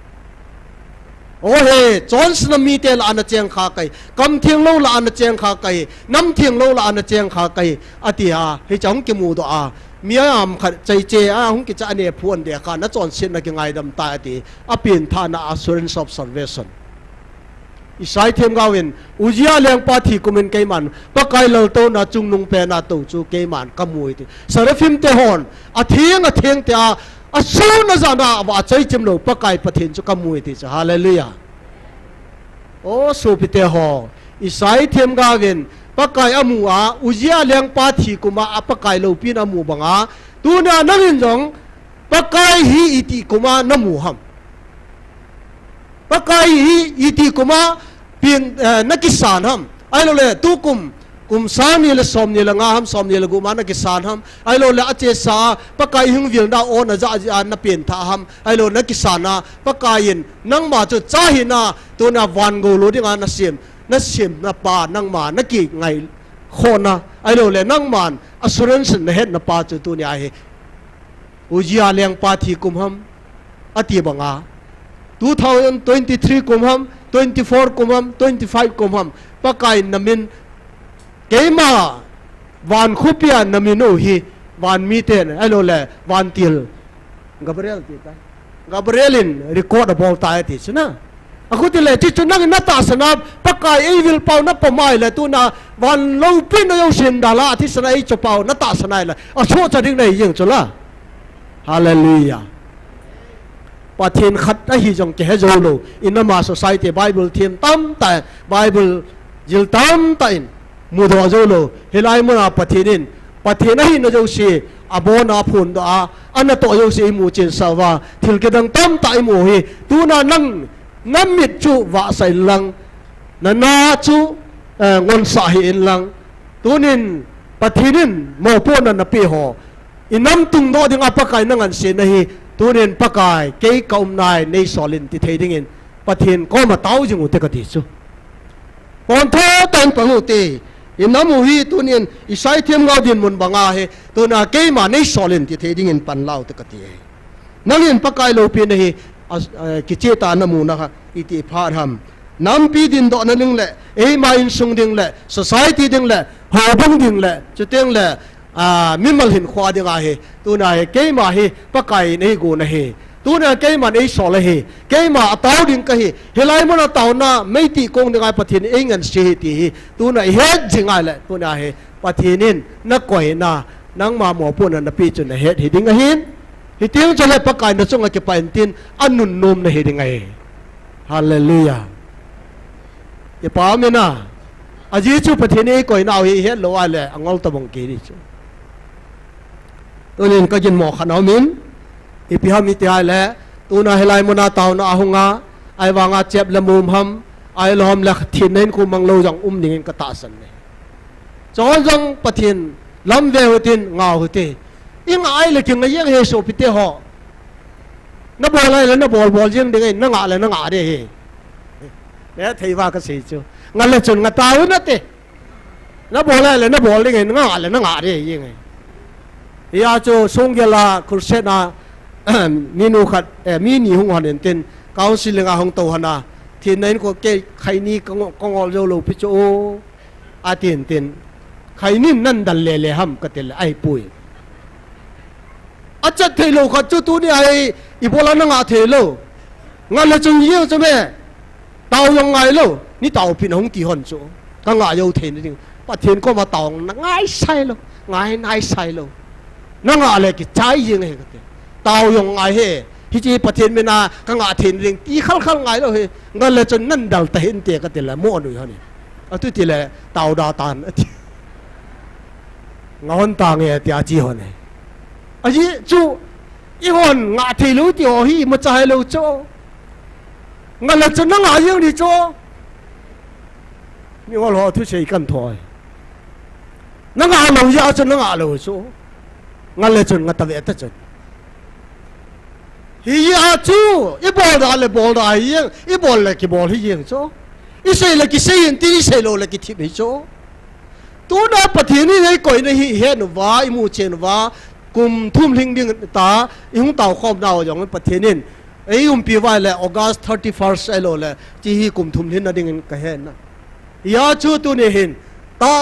E: o he Johnson mi te la an cheng kha kai kam thiang lo la an cheng kha kai nam thiang lo la an cheng kha kai atia he chong ki mu do a miam kha chai che a hung ki cha ne phuan de kha na Johnson na ki ngai dam ta ti a pin tha na assurance of salvation isai them gawin ujia leng pa thi kumin kai man pakai lo to na chung nung pe na to chu kai man kamui ti sarafim te hon a thiang te a su na zana wa chai chim lo pakai pathin chu kamui ti cha hallelujah o su pi te ho isai them gawin pakai amu a ujia leng pa thi kuma a pakai lo pin amu banga tu na nangin jong pakai hi iti kuma namu ham pakai hi iti kuma pin nakisan ham ai lo le tu kum sa ni le som ni le nga ham som ni le guma nakisan ham ai lo le ache sa pakai hung vil da on na ja na pin tha ham ai lo nakisana pakai in nang ma chu cha hi na tu na van go lo ding na sim na sim na pa nang ma na ki ngai khona ai lo le nang man assurance na het na pa chu tu ni ai ujia leng pa thi kum ham ati banga 2023 kum ham 24 kum ham 25 kum ham pakai namin keima van khupia namin o hi van mi ten ai lo le van til Gabriel ti ta Gabrielin record about ta ti sina aku ti le ti chunang na ta sana pakai ei vil pau na pamai le tu na van lo pin no sin dala ti sana ei cho pau na ta sana la a cho cha ding nei yeng chola hallelujah pathin khat a hi jong ke zo lo in ma society bible thim tam ta bible jil tam ta in mu do zo lo helai mo na pathinin pathin a hi na zo si abona phun do a ana to yo si mu chen sawa thil ke dang tam ta mu hi tu na nang namit chu wa sai lang na chu ngon sa hi in lang tunin pathinin mo pon na pi ho inam tung do ding apakai nangan se na hi tunin pakai ke kaum nai nei solin ti thei ding in pathin ko ma tau jing u te ka ti chu pon tho tan pangu ti inam u hi tunin isai them ngau din mun banga he tuna ke ma nei solin ti thei ding in pan lau te ka ti nangin pakai lo pi na hi ki che ta na mu na ha iti phar ham nam pi din do na ning le ei ma in sung ding le society ding le ho bang ding le chu teng le mi mal hin khwa ding a he tu na he ke ma he pakai nei gu na he tu na ke ma nei so le he ke ma ataw ding ka he helai mo na taw na mei ti kong ding ai pathin ei ngan se ti hi tu na he jingai le tu na he pathinin na koi na nang ma mo pu na pi chu na he hi ding a hin hi tiếng cho lại pakai na chung cái pain tin anun nom na hiding ai hallelujah ye pa me na aji chu pathini koi na hi he lo ale angol ta bong ki ri chu to len ka jin mo khanau min i pi ham i ti ai le tu na helai mo na taw na ahunga ai wanga chep la mum ham ai lo ham la thin nen ku mang lo jang ning ka ta san ne chon jong pathin lam ve hutin ngau huti ing ai le king yang he so pite ho na bol lai le na bol jing ding na nga le na nga de he le thei wa ka se chu nga le chun nga ta na te na bol lai le na bol ding na nga le na nga de ying ya chu song ge la kursena mi nu khat mi ni hung han en ten council nga hong to hana thin nain ko ke khai ni ko ngol jo lo pi chu a tin tin khai nin nan dal le ham ka tel ai pui achat thei lo khat chu tu ni ai ibola na nga thei lo nga la chung yu chu me tao yong ngai lo ni tao pin hong ti hon chu ka nga yo thei ni pa thien ko ma tao na ngai sai lo ngai sai lo na nga le ki chai ying he ka te tao yong ngai he hi chi pa thien me na ka nga thei ring ti khal ngai lo he nga la chun nan dal ta hin te ka te la mo nu ha ni a tu ti le tao da tan nga hon ta nge ti a chi hon he aji chu i hon nga thei lu ti ho hi ma chai lo cho nga la chen nga yeng ni cho ni wa lo thu sei kan thoi na nga lo ya chen nga lo cho nga le chen nga ta ve ta chen hi ya chu i bol da yeng i bol le ki bol hi yeng cho i sei le ki sei yin ti sei lo le ki thi bi cho tu na pathini nei koi na hi he no wa i mu chen wa kum thum ling ding ta i hung tau khom naw jong pathinin ei pi vai le August 31st elo le chi hi kum thum lin na ding ka hen na ya chu tu ne hin ta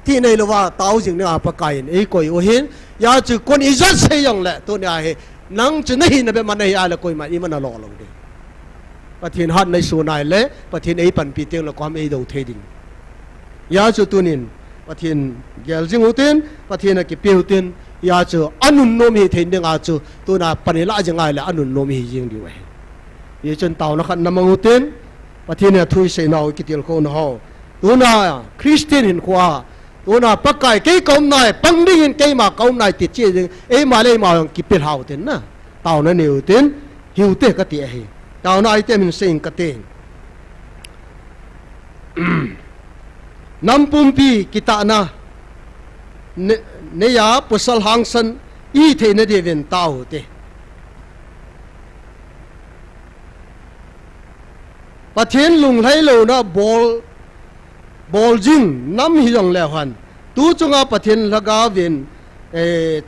E: ti nei lo wa tau jing na pa kai ei koi o hin ya chu kon i zat se yong le tu ne he nang chu nei na be man nei a le koi ma i man lo lo de pathin hat nei su nai le pathin ei pan pi teng lo kwam ei do the ding ya chu tu nin pathin gel jing utin pathin ki pe utin ya chu anun no mi thein ding a chu tu na panila jangai la anun no mi jing di we ye chen taw na khan namang utin pathin na thui se naw ki tel ko no ho tu na Christian hin kwa tu na pakai ke kom nai pang ding in ke ma kom nai ti che jing e ma le ma ki pel hau tin na taw na ne utin hiu te ka ti he taw na ai te min sing ka te nampum pi kita na ne ya pusal hang san i the na de ven tao te pathin lung lai lo na bol bol jing nam hi jong le han tu chunga pathin laga vin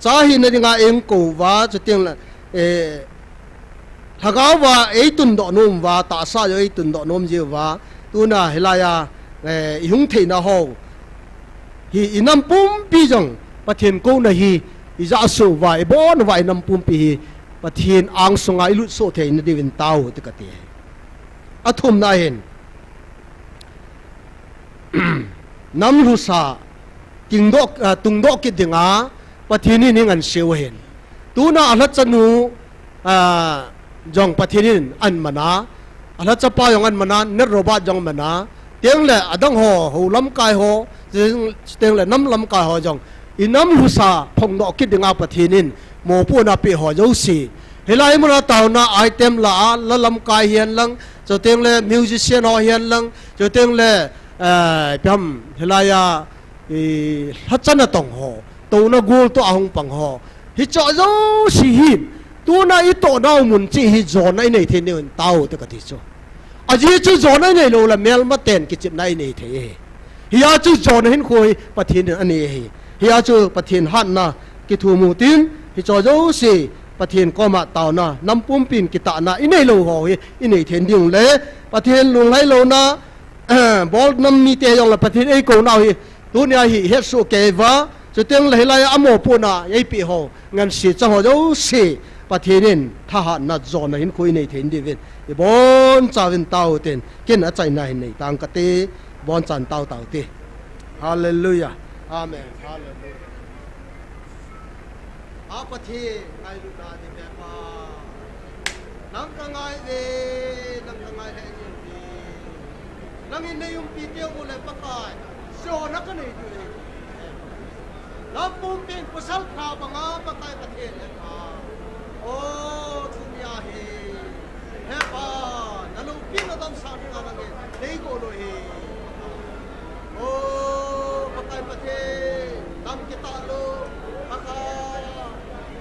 E: cha hi na dinga eng ko wa chuting la thagaw wa eitun do num wa ta sa yo eitun do num ji wa tu na hilaya hung thei na ho hi inam pum pi jong pathin ko na hi iza su wa bon wa inam pum pi hi pathin ang sunga ilu so thei na divin tau te ka ti athum na hen nam lu sa tung do ki dinga pathini ning an seu hen tu na ala chanu jong pathinin an mana ala chapa yong an mana ner roba jong mana teng le adang ho lam kai ho teng le nam lam kai ho jong inam lu sa phong do ki dinga pathinin mo pu na pe ho jo si helai mo na taw na item la lam kai hian lang cho teng le musician ho hian lang cho teng le pam helaya hachana tong ho to na gul to ahong pang ho hi cho zo si hi tu na i to na mun chi hi zon ai nei the ne tao te ka ti cho aji chu zon ai nei lo la mel ma ten ki chip nai nei the hi ya chu zon hin khoi pathin ani hi ya chu pathin han na ki thu mu tin hi cho zo si pathin ko ma tao na nam pum pin ki ta na i nei lo ho hi i nei then ding le pathin lung lai lo na bol nam mi te yong la pathin ei ko na hi tu nia hi het su ke wa chu teng lai lai amo pu na ei pi ho ngan si cha ho jo si pathinin tha ha na zo na hin khoi nei then di vin i bon cha vin tao ten ken a chai na hin nei tang ka te bon chan tao tao te hallelujah amen hallelujah a pathi ngai lu na di me pa nang ka ngai ve nang ka ngai he nang in nei um pi te u le pa kai so na ka nei du lam pum pin pasal kha banga pa kai pathe le pa o dunia he pa nalu pi na dam sa na na nei ko lo he o pa kai pathe dam kita lo pa ka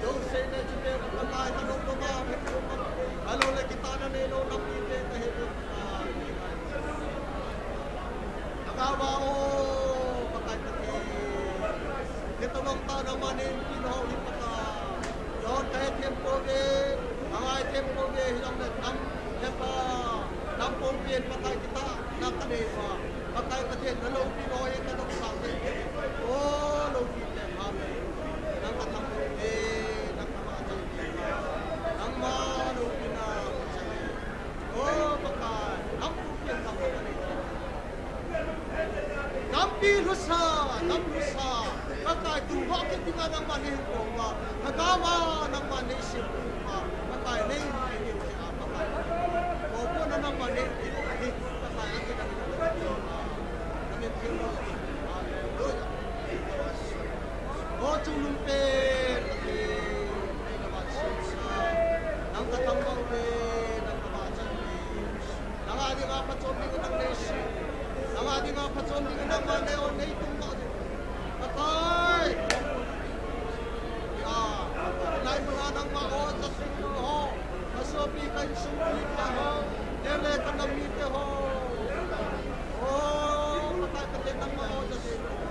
E: jo se ne chute pa kai ta lo ma alo le kita na ne lo na pi te ta he agawa o pa kai pathe kita long ta na manin pin ho hi pa ka yon ta tempo ge angai tempo ge hidang le tam he pa nam pom pien pa kai kita na ka ne wa pa kai pathe na lo pi no ye ka dong sa te o lo pi te ha me na ka tham e na ka ma cha nang ma lo pi na cha o pa kai nam pom pien pa ka ne nam pi lu sa ka kai tu ho ke ti na ma ne ko ma ka ma na ma ne si ma ka kai nei ni ha pa kai o ko na ma ne ni ka kai a ke na ne ti lo o chu lum pe ke na ma si nang ka tang bang pe nang ka ma cha ni nang a di nga pa chon ni nang ne si nang a di nga pa chon ni nang ma ne o nei tung ma Patay! Lai mga nang mao sa sino ho, masopi kan sumpi ka ho, nele ka na mite ho. Oh, patay patay nang mao sa sino ho.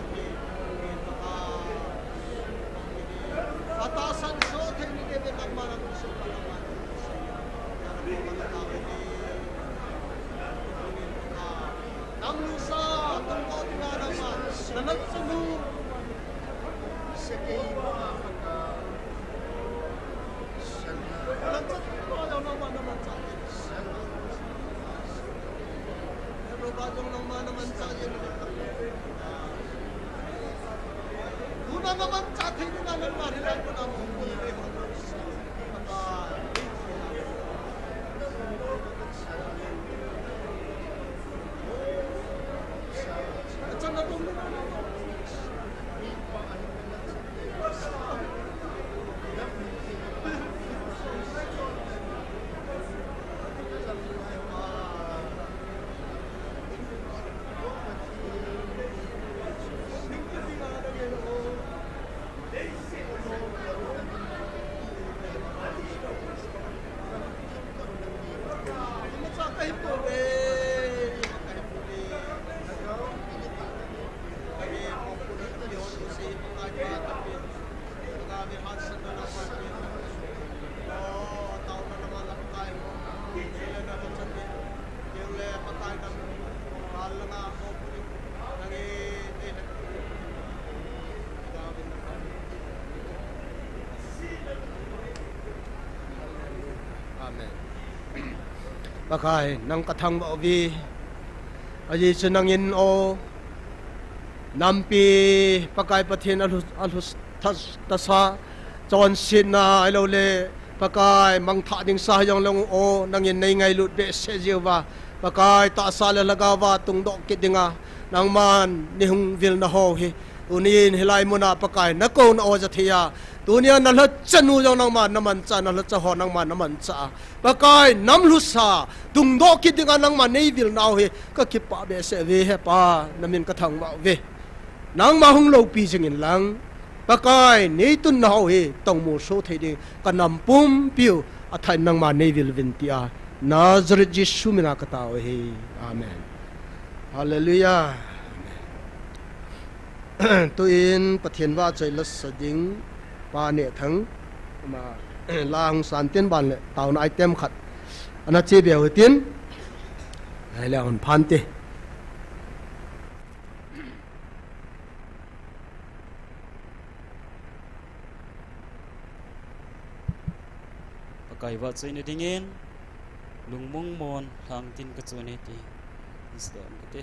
E: Atasan so, kaya ni David ang marang gusto pa naman. Nang lusa, tungkol nga naman, nanagsunod. Pakai nang kathang ba vi aji sunangin o nampi pakai pathin alhus tasa chon sin na ilo le pakai mang tha ding sa yang long o nangin nei ngai lut be se jiwa pakai ta sa la lagawa tung dok kidinga nang man ni hung vil na ho hi unin hilai muna pakai na ko na o jathia dunia na la chanu jong nang man naman cha na la cha ho nang man naman cha pakai nam lu sa tung dok kidinga nang man nei vil naw hi ka ki pa be se ve he pa namin ka thang ma ve nang ma hung lo pi jingin lang pakai nei tun na ho hi tong mo so thei ding ka nam pum piu athai nang ma nei vil vin tia Nazareth Jesu mina ka taw hi amen hallelujah tu in pathian wa chai la sading pa ne thang ma lang san ten ban le taw na item khat ana che be ho tin hai la on phan te
B: pakai wa chai ne dingin lungmong mon thang tin ka chone ti isdam kate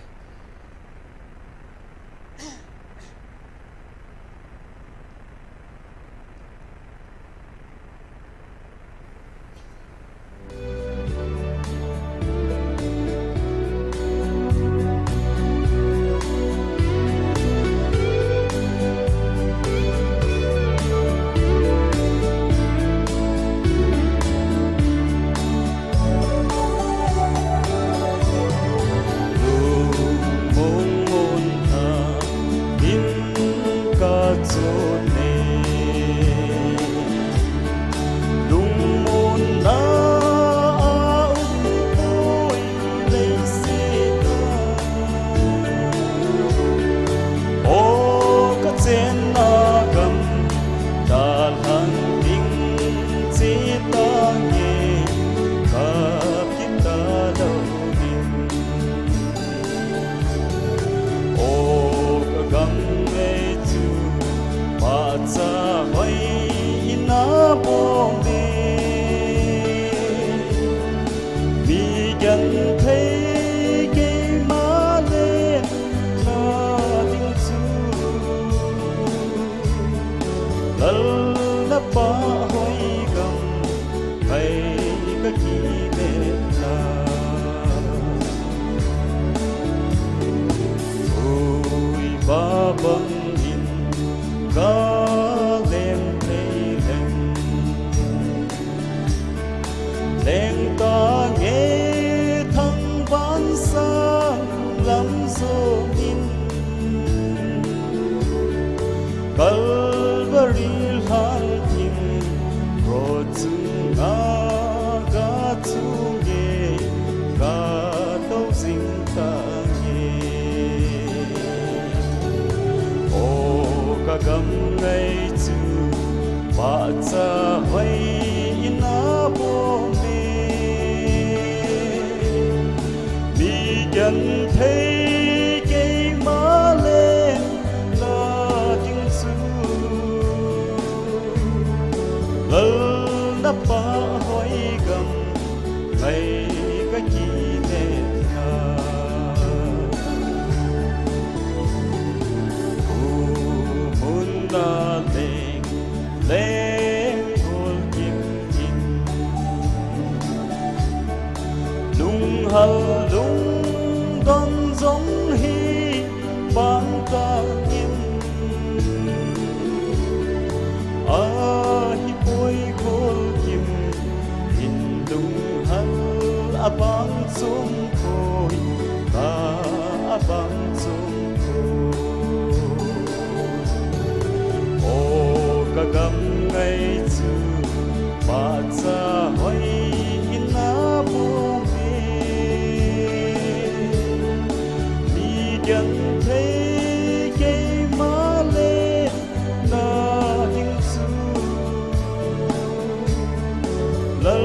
F: lỡ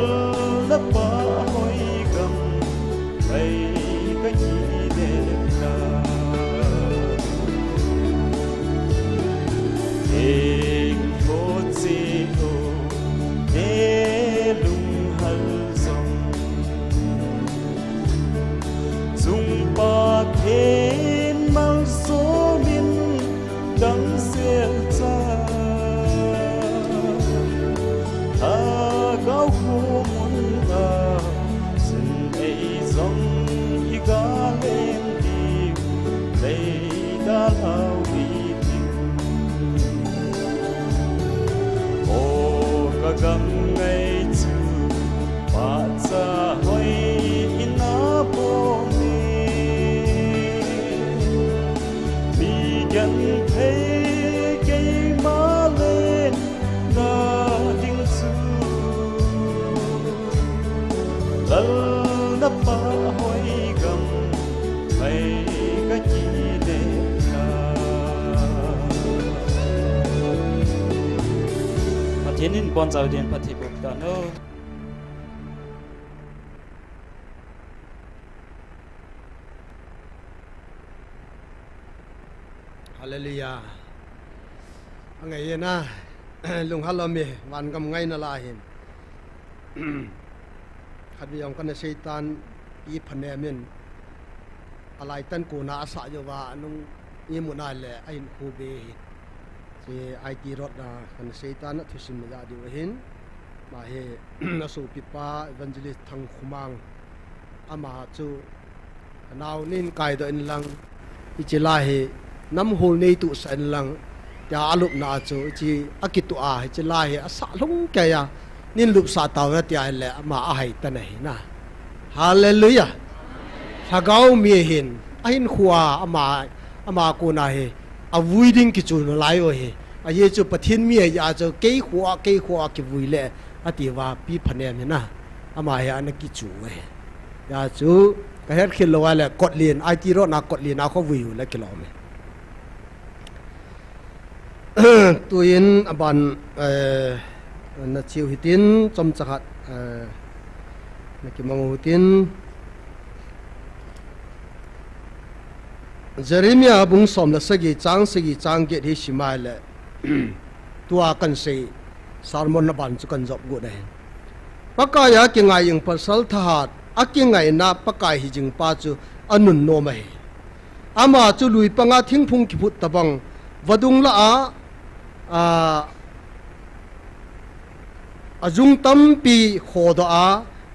F: lấp ba hối gầm hay cái
B: in bon zau den pathi buk ta no
E: Hallelujah angai na lung halome wan gam ngai na la hin khat bi ong kan Satan i phane men alai tan ko na asa jo wa nung i mu na le ain khu be je IT rot na kan Satan na thusim ja di hin ma he na su pipa evangelist thang khumang ama chu naw nin kai do in lang i chila he nam hol nei tu san lang ya alup na chu chi akitu a he chila he asa lung ka ya nin lup sa taw na tia le ma a hai ta nei na hallelujah thagau mi hin ain khuwa ama ko na he avoiding ki chu no lai o he a ye chu pathin mi ya chu ke khuwa ki vui le ati wa pi phane mi na ama he an ki chu we ya chu ka her khil lo wa le kot lin IT ro na kot lin na kho vui le ki lo me tuin aban na chiu hitin chom chakhat na ki mangu tin Jeremiah bung som la sagi chang get hi shimai le tua kan sei sermon na ban chu kan job gu dai pakaya ki ngai ing pasal thahat aki ngai na pakai hi jing pa chu anun no mai ama chu lui panga thingphung ki phut tabang vadung la azung tampi khoda a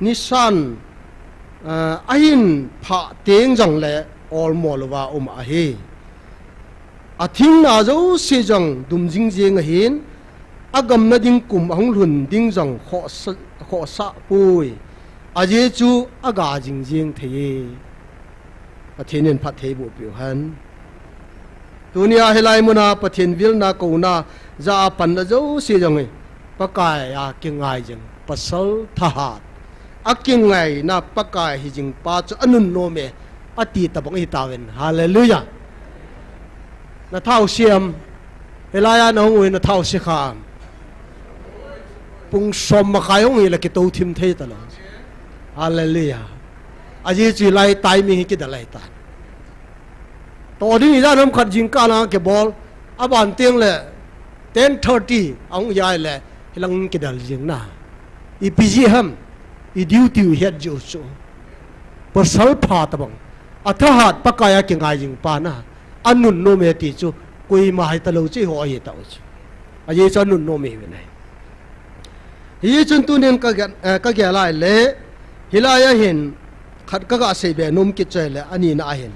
E: nisan ain pha teng jang le all molwa a he a thing na zo se jang dum jing jeng hin agam na ding kum hong lun ding jang kho sa pui a je chu aga jing jeng the pathin phat the bu pi han dunia helai muna pathin vil na ko na za pan na zo se jang e pakai a ki ngai jeng pasal thahat aking ngai na pakai hi jing pa chu anun no me ati tabang itawen hallelujah na thau siam helaya na ngoi na thau si kham pung som ma khai ong ila ki to thim thei ta lo hallelujah aji chi lai tai mi ki da lai ta to di da nam khat jing ka na ke bol aban teng le 10:30 ong yai le hilang ki dal jing na i pg ham i duty het jo so pasal pha tabang athahat pakaya ki ngai jing pa na anun no me ti chu koi ma hai ta lo chi ho ye ta chu a ye cha nun no me we nai hi chun tu nen ka ga lai le hilaya hin khat ka ga se be num ki che le ani na hin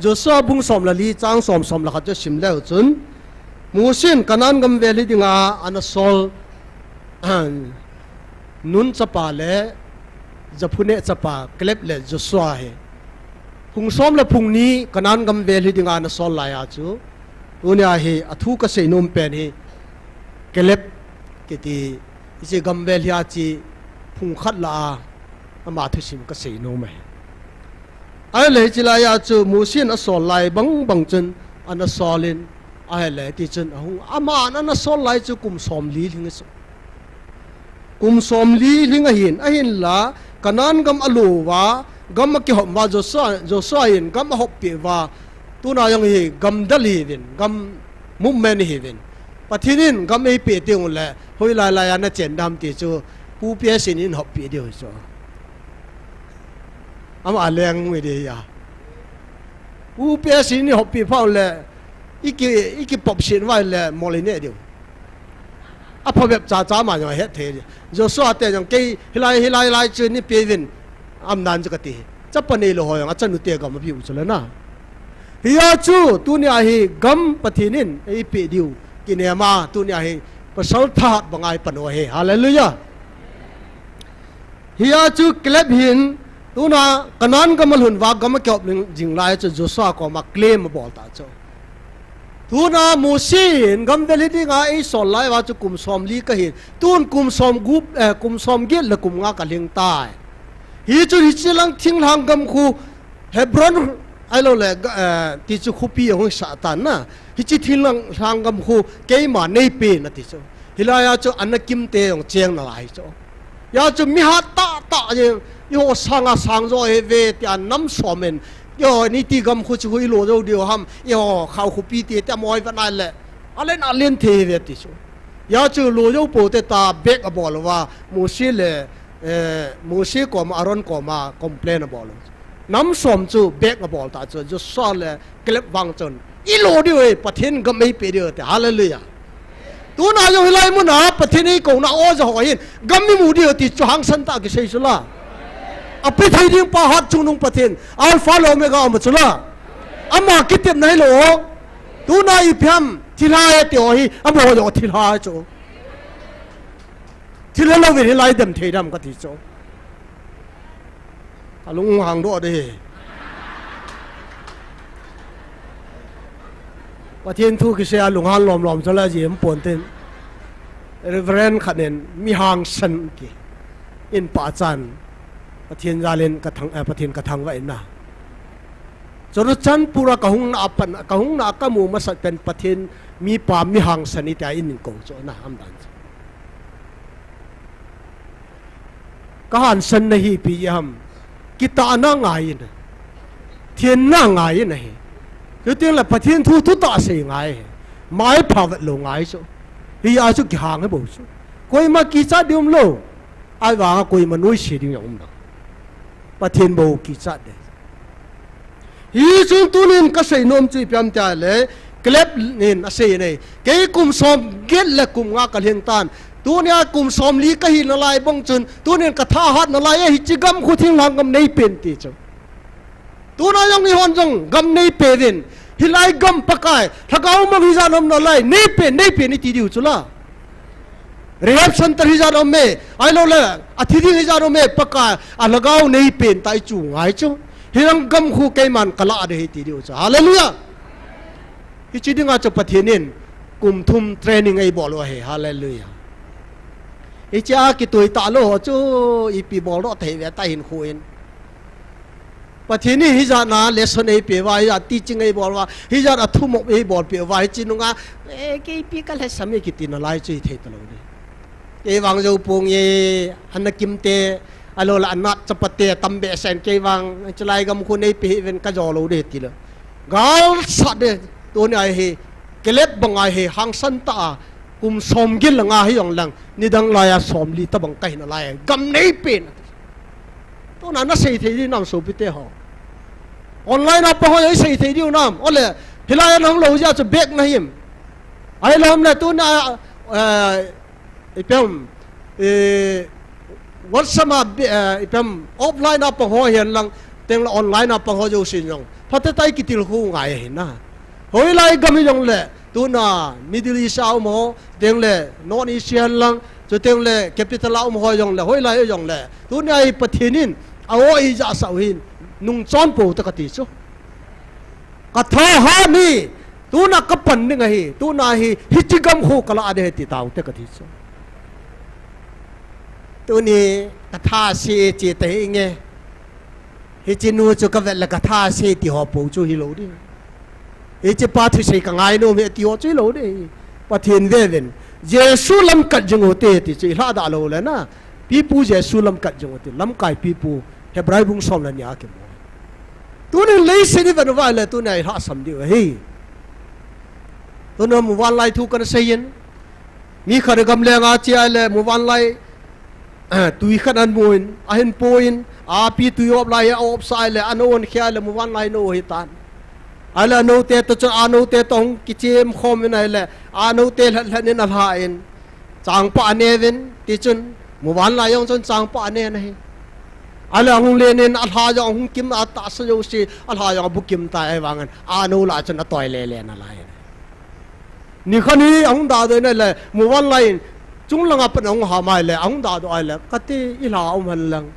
E: jo so bung som la li chang som la khat cho sim le chun mu sin kanan gam ve li dinga ana sol nun chapa le japhune chapa klep le jo so he phung som la phung ni kanan gam ve li dinga na sol la ya chu unia he athu ka sei nom pen he kelep ke ti ise gam ve lia chi phung khat la ama thu sim ka sei no mai ai le chi la ya chu mu sin a sol lai bang chen ana solin ai le ti chen hu ama na sol lai chu kum som li ling so kum som li ling a hin la kanan gam alu wa gam ki hom wa jo so in gam hop pi wa tu na yang hi gam dali vin gam movement hi vin pathinin gam ei pe te un le hoi la ya na chen dam ti chu pu pye sin in hop pi dio so ama leng we de ya pu pye sin ni hop pi phao le iki pop sin wa le moline dio a pho bep cha ma jo het the jo so te jang ke hilai chu ni pe vin am nan ju ka ti chapane lo hoyang a chanu te gam bi u chula na hiya chu tu nia hi gam pathinin ei pe diu kinema tu nia hi pasal tha bangai pano he hallelujah hiya chu klep hin tu na kanan gamal hun wa gam kyop jing lai chu joshua ko ma claim bol ta chu tu na musin gam velidi nga ei sol lai wa chu kum som li ka hin tun kum som gup kum som gel la kum nga ka ling tai hi chu hi chilang thing hang gam khu hebron ai lo le ti chu khu pi hong sa tan na hi chi thing lang hang gam khu ke ma nei pe na ti chu hilaya cho anakim te yong cheng na lai cho ya cho mi ha ta je yo sanga sang zo he ve ti an nam somen yo ni ti gam khu chu hui lo zo dio ham yo khau khu pi ti ta moi va nai le alen alen the ve ti so ya cho lo yo po te ta bek abol wa mu si le mu si ko ma aron ko ma complain abol nam som chu bek abol ta chu jo so le klep wang chon i lo dio e pathin gam ei pe dio te hallelujah tu na yo hilai mu na pathin ei ko na o zo ho hin gam mi mu dio ti chu hang san ta ki sei su la api thai ding pa hat chung nung pathin alpha lo omega am chu la ama kitep nai lo tu na i pham thilai te o hi amo yo thilai chu thilai lo vi hilai dem thei dam ka ti chu alung hang do de pathin thu ki se alung han lom lom chala ji em pon ten reverend khanen mi hang san ki in pa chan pathin jalen ka thang pathin ka thang wa na choro chan pura ka hung na apan ka hung na ka mu masat pen pathin mi pa mi hang sani ta in ko cho na am dan ka han san na hi pi yam kita na ngai na thiên na ngai na hi yo tiếng là pathin thu thu ta se ngai mai pha vật lo ngai so hi a chu ki hang bo so koi ma ki cha dium lo ai wa koi ma noi se dium yong da pathin bo ki cha de hi chung tu nin ka sei nom chi pyam ta le klep nin a se nei ke kum som get le kum nga ka leng tan tu nia kum som li ka hi na lai bong chun tu nin ka tha hat na lai hi chi gam khu thing lang gam nei pen ti chu tu na yang ni hon jong gam nei pe din hilai gam pakai thagau ma hi janom na lai nei pe ni ti diu chu la reaction tar hi janom me ai lo la athi di hi janom me pakai a lagau nei pen tai chu ngai chu hirang gam khu ke man kala de hi ti diu chu hallelujah hi chi dinga chu pathinin kum thum training ai bolo he hallelujah hi cha ki toi ta lo chu i pi bol ro thei ve ta hin khuin pathini hi ja na lesson ei pe wa ya teaching ei bol wa hi ja thu mok ei bol pe wa chi nunga ke pi ka le sami ki tin lai chi thei ta lo de ke wang jo pung ye an kim te alo la anat chapate tambe sen ke wang chlai gam khu nei pe ven ka jo lo de ti la gal sa de to ne ai he kelet bangai he hang san ta kum som gil la nga hi yong lang ni dang la ya som li ta bang kai na lai gam nei pe to na sei thei di nam so pi te ho online apa ho ei sei thei di nam ole hilai nang lo ja chu bek na him ai lam la tu na ipem WhatsApp ipem offline apa ho hian lang teng la online apa ho jo sin yong phate tai ki til hu ngai he na hoi lai gam yong le tu na Middle East au mo teng le North Asian lang cho teng le capital au mo ho yong le hoi lai yong le tu nai pathinin awo i ja sau hin nung chon po ta ka ti chu ka tha ha ni tu na ka pan ni ngai tu na hi hichigam khu kala de ti tau te ka ti chu tu ni ka tha se che te nge hi chi nu chu ka vel la ka tha se ti ho po chu hi lo di hi chi pa thu se ka ngai no me ti ho chu lo di pa thien ve ven jesu lam kat jung ho te ti chi hla da lo le na pi pu jesu lam kat jung ho te lam kai pi pu hebrai bung som la nya ke mo tu ni lei se ni van va le tu nei ha sam di he tu no mu wan lai thu kan se yin mi khar gam le nga chi ai le mu wan lai tui khan an muin a hen poin a pi tu op lai op sai le anon khia le mu wan lai no hi tan ala no te to a no te tong ki chem khom nai le a no te hlan in a ha in chang pa ne ven ti chun mu wan lai yong chun chang pa ne nei ala hung le nen a ha yong hung kim a ta sa yo si a ha yong bu kim ta ai wangan a no la chun a toy le le na lai ni khani ang da de ne le mu wan lai chung langa pan ong ha mai le ang da do ai le kati i la om han lang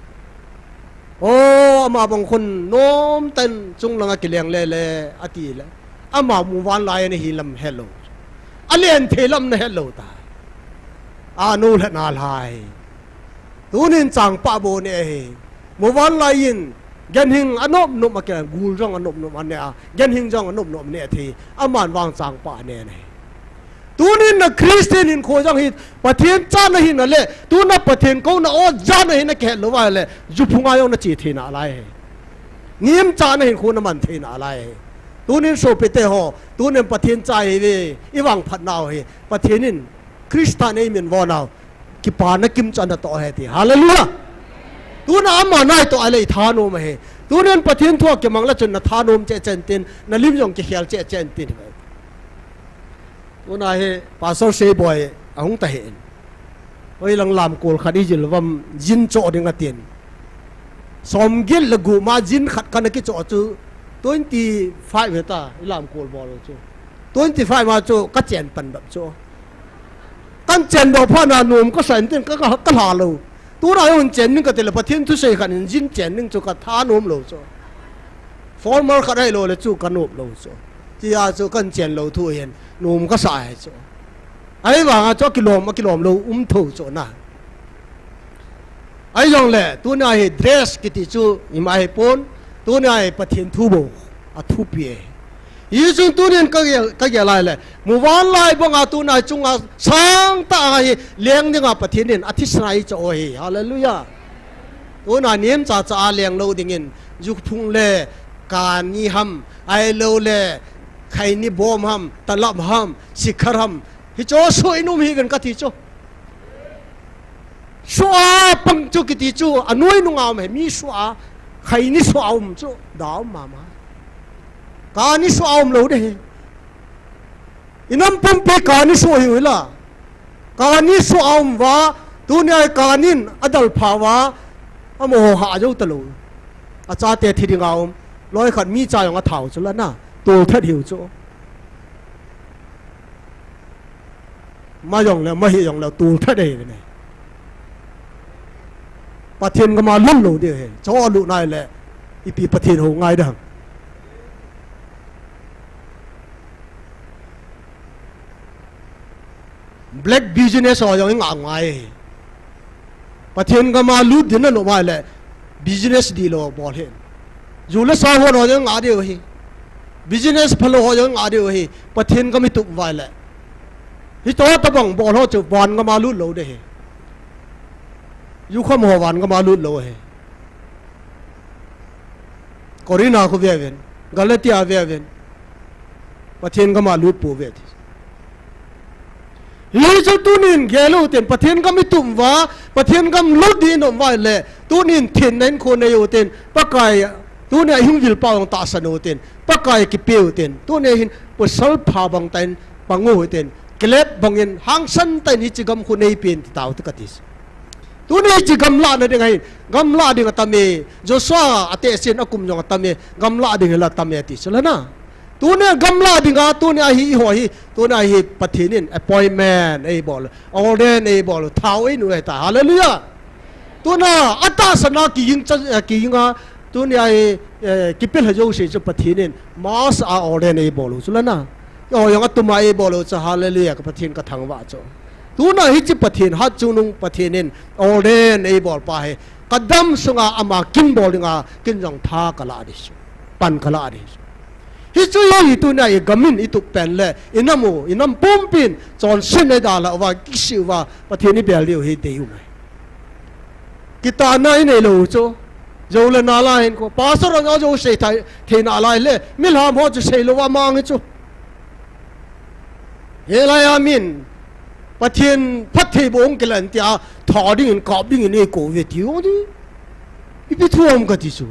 E: ama bang khun nom tan chung langa ki leng le le ati le ama mu wan lai ni hi lam hello alien the lam na hello ta a nu la na lai tu nin chang pa bo ne he mu wan lai in gen hing anop no ma ke gul jong anop no ma ne a gen hing jong anop no ne thi aman wang chang pa ne ne tunin na Christian in kho jang hi pathian cha na hin le tu na pathian ko na o ja na hin na ke lo wa le ju phunga yo na chi thina lai nim cha na hin kho na man thina lai tunin so pe te ho tunin pathian cha hi ve i wang phat naw hi pathianin Christian ei min wo naw ki pa na kim cha na to he ti hallelujah tu na ama nai to ale tha no ma he tu nen pathian thok ke mangla chun na tha nom che chen tin na lim yong ke khial che chen tin tu na he pastor se boy ahung ta hen oi lang lam kol khadi jil wam jin cho ding atin som gil lagu ma jin khat kan ki cho chu 25 heta lam kol bol chu 25 ma chu ka chen pan bap chu kan chen do pha na num ko san tin ka la lo tu ra yon chen ning ka tel pathian tu sei khan jin chen ning chu ka tha nom lo chu former kha dai lo le chu ka nop lo chu ti ya chu kan chen lo thu hen num ka sai chu ai wa cho kilom lo thu chu na ai yong le tu na he dress ki ti chu i ma he pon tu na he pathian thu bo a thu pie yi chung tu nen ka ge lai le mu wan lai bo nga tu na chung a sang ta hi leng ni nga pathian nen athi sai cho hi hallelujah tu na nim cha cha leng lo ding in ju phung le kan ni ham ai lo le khai ni bom ham talab ham sikhar ham hi cho soi num hi gan ka ti cho swa pang chu ki ti chu anoi nu ngam he mi swa khai ni swa chu daw mama ka ni swa lo de inam pum pe ka ni swa hi la ka ni swa wa tu ne ka nin adal phawa amo ha jo talo a cha te thi ngam loi khat mi cha yong a thau chu la na tu that hiu chu ma yong le ma hi yong le tu that de ne pathian ga ma lum lo de he cho lu nai le i pi pathian ho ngai dang black business ho yong nga ngai pathian ga ma lu din no ma le business di lo bol he ju le sa ho no yong nga de hi business phalo ho yong nga de hi pathian ga mi tu vai le hi to ta bang bol ho chu bon ga ma lu lo de he yu kham ho wan ga ma lu lo he Corina ko ve ven Galatia ve ven pathian ga ma lu pu ve li chu tunin gelo ten pathian ga mi tum wa pathian gam lu di no vai le tunin thin nen ko ne yo ten pakai tu ne hing vil pa ong ta sano ten pakai ki peu ten tu ne hin pu sal pha bang ten pangu ten klep bangin hang san ten hi chigam khu nei pin taw ta katis tu ne chigam la na de ngai gam la de ta me Joshua ate sin akum nyong ta me gam la de la ta me ti sala na tu ne gam la de ga tu ne hi ho hi tu ne hi pathinin appointment ei bol order ei bol thau ei nu ta hallelujah tu na ata sana ki yin ki nga tu ne ai ki pel hajo se chu pathinin mas a order ei bol sala na yo yang atuma ei bol cha hallelujah ka pathin ka thangwa cho tu na hi chi pathin ha chunung pathinin order ei bol pa he kadam sunga ama kin bol nga kin jong tha kala di pan kala di hi chu yo hi tu na ye gamin i tu pen le inam pumpin chon sin e da la wa ki si wa pathini bel liu hi te yu mai kita na i nei lo cho jo le na la hin ko pastor nga jo se thai the na la le mil ham ho chu se lo wa mang chu he la ya min pathin phat the bong ke lan tia tho ding in kop ding in e ko ve ti o di i pi thuam ka ti chu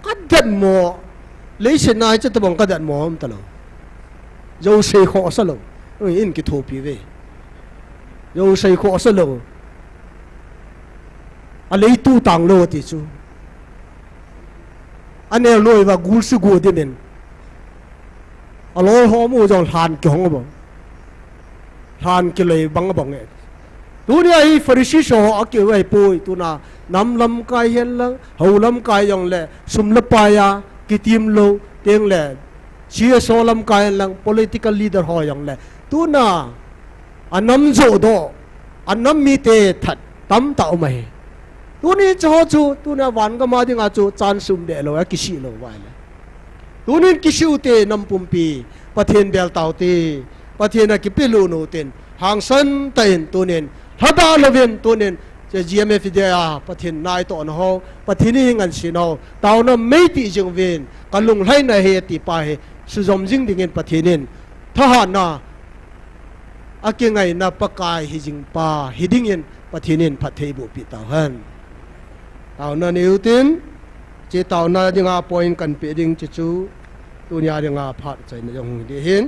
E: ka dat mo lấy xin này cho tao bằng cái đạn mồm tao lâu, dâu xây khó sao lâu, rồi in cái thô bì về, dâu xây khó sao lâu, anh lấy tu tàng lâu thì chú, anh em nói và gul sư gul đi nên, anh nói họ mua trong hàn cái hông bông, hàn cái lấy bằng bằng ấy, tu này ai Pharisee số kiểu vậy bôi tu na nắm lâm cái hiện lăng, hậu lâm cái dòng lệ, sum lập ya ki team lo teng le chia solam kai lang political leader ho yang le tu na anam zo do anam mi te that tam ta mai tu ni cho chu tu na wan ga ma dinga chu chan sum de lo ki si lo wai le tu ni ki siu te nam pum pi pathen bel tau te ปะเทนะกิปิลูนูตินหางสันเต็นตัวเนนทัดดาลเวนตัวเนนจะ GMF เดียปะเทนนายตัวนะฮะปะเทนี่งันสินเอาตาวนั้นไม่ติจงเวนกันลุงให้ในเฮติไปสุจอมจิงดิ่งเงินปะเทนินทหารนะอากิไงนะปะกายฮิจิงปาฮิดิ่งเงินปะเทนินพัทเทบุปิตาหันตาวนั้นนิวตินเจตาวนั้นยังอาปอยกันเปดิ่งจิจูตัวนี้ยังอาพัดใจในยังดีเห็น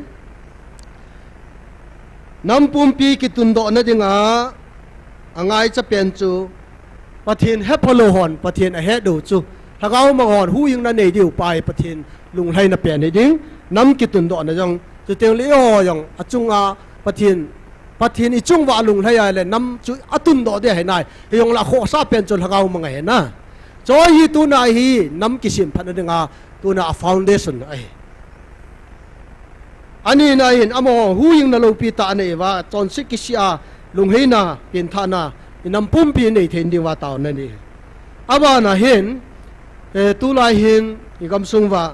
E: น้ำปุ่มปีกิตุนโดนะยังอาง่ายจะเป็นจูประเทศเฮปโลฮอนประเทศเฮดูจูถ้าเขามาฮอนหูยังนั่นเดียวไปประเทศลุงให้นับเป็นดิ้งน้ำกิตุนโดนะยังจะเตียงเลี้ยวยังอจุงอาประเทศอีจุงว่าลุงให้อะไรน้ำจูอตุนโดได้ให้นายยังละโคซาเป็นจูถ้าเขามาไงนะจอยฮีตัวนายฮีน้ำกิสิมพันธุ์ยังตัวน่ะฟาวเดชั่นอันนี้นายเห็นอโมหูยังนั่นเราปีตาเนี่ยว่าตอนสิกิสิอาลุงเฮน่ะเป็นท่าน่ะนำปุ่มปีนี่เห็นดีว่าตาวนั่นนี่อาบ้าน่ะเห็นตุลาเห็นอีกคำส่งว่า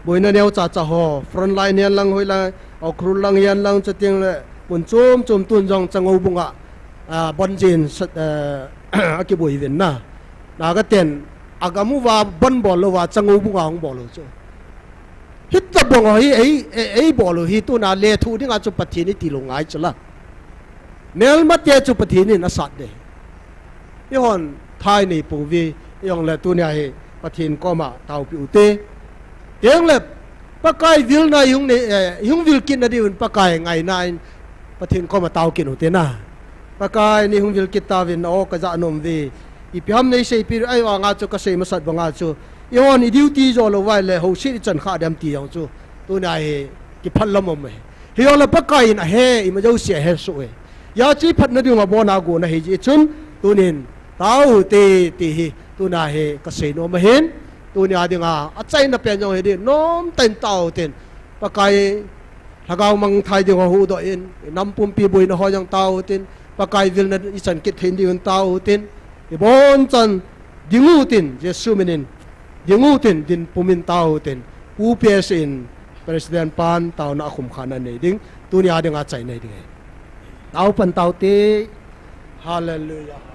E: บ่อยนั่นเดียวจ่าห่อฟรอนไลน์เนี่ยลังหอยลังเอาครูลังยันลังจะเตียงเลยบนโจมตุนจงจังหูบุงอ่ะบอลจีนอากิบุยเวนน่ะน่าก็เต้นอากามูว่าบอลบอลว่าจังหูบุงอ่ะของบอลเลยจ้ะฮิตตะบงอ่ะไอ้บอลฮิตตัวน่ะเลทูนี่งาจุปฏินี่ตีลงไงจ้ะละเนลมาเตะจุปฏินี่น่ะสัตว์เดยี่ห้อไทยนี่ปูวียี่ห้อเลยตัวเนี่ยปฏินก็มาเตาปิวเตเดี๋ยวเลยปากไก่วิลนายยุงนี่ยุงวิลกินนะดิวันปากไก่ไงนายปฏินก็มาเตากินอุเตนะปากไก่นี่ยุงวิลกินตาวินโอกระจานมวีอีพิฮัมในเซปีไอ้ว่างาจูกเกษมสัตว์บางาจูยี่ห้อนี่ดิวตีโจลไว้เลยหูชิดจันข้าเดมตีอย่างจูตัวเนี่ยกิพันละมุมเฮียเลยปากไก่น่ะเฮอิมันจะเสียเฮสุเอยาจีพัดนั่นดีมาบอนากูนะเฮจิชุนตัวนี้เต้าตีตัวน่ะเฮเกษตรโนมาเห็นตัวนี้ดีงาอาใจน่ะเป็นยังไงดีน้อมเต็นเต้าเต็นปากไก่ถ้าเรามังไทยดีกว่าหูดอยนน้ำปุ่มปีบุยน่ะหอยังเต้าเต็นปากไก่วิลนั่นอีสันกิดเห็นดีมันเต้าเต็นบอนจันดิงูเต็นเยซูมินินดิงูเต็นดินปุ่มินเต้าเต็นอูเปียสินประธานปานเต้าน่ะขุมขานันนี่ดิ้งตัวนี้ดีงาใจนี่ดิ้งเต้าปันเต้าตีฮาเลลูยา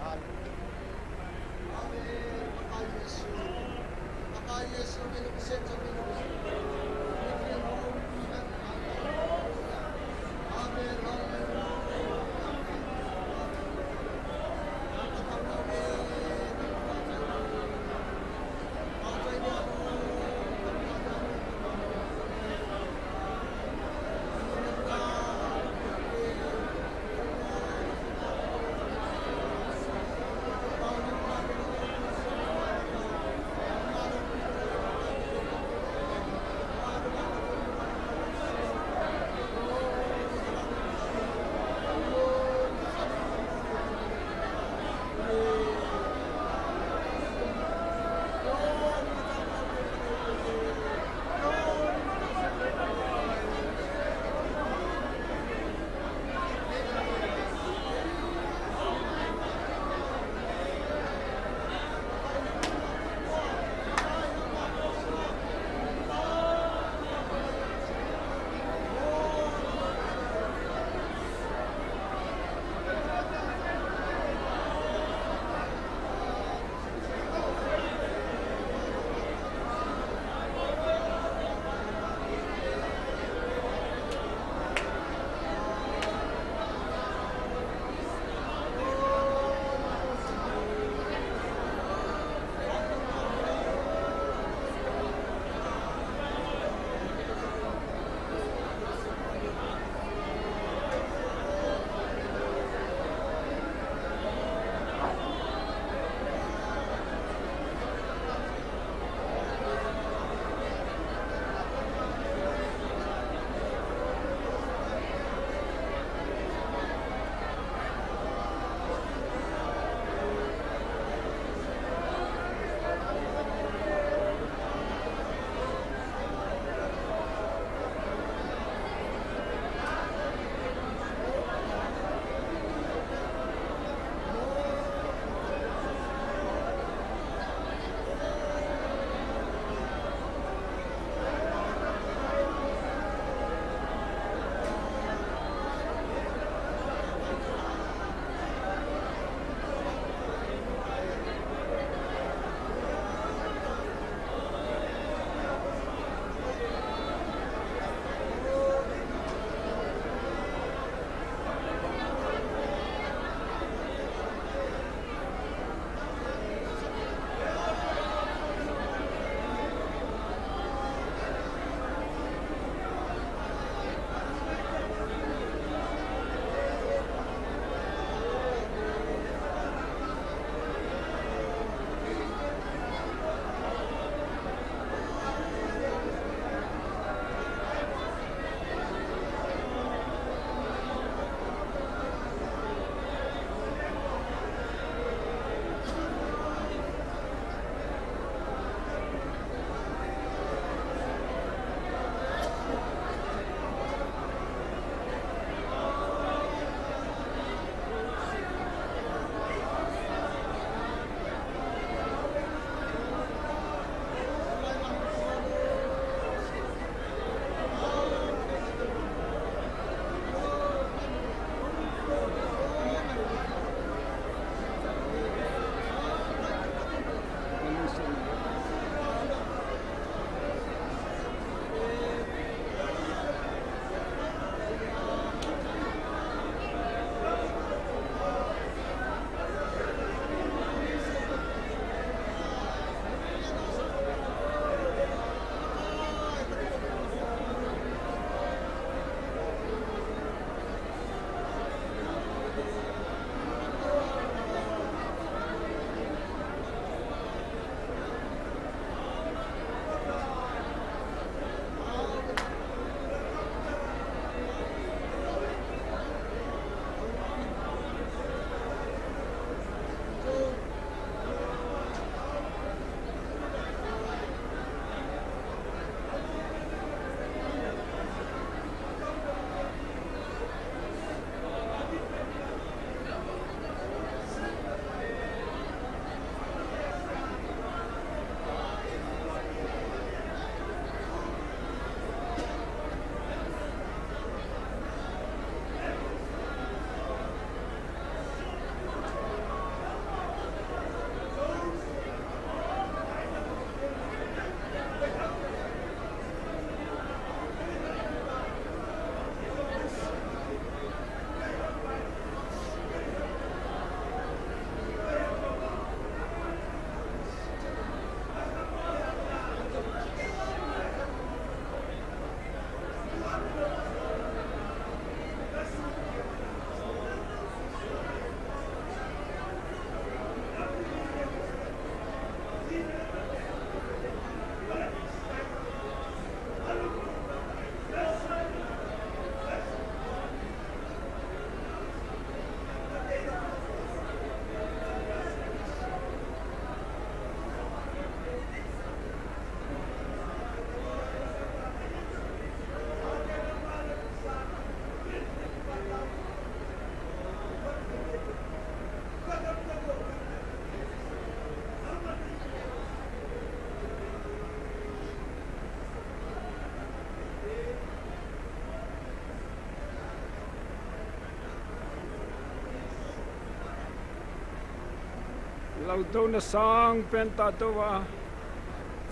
F: lau to na sang pen ta to wa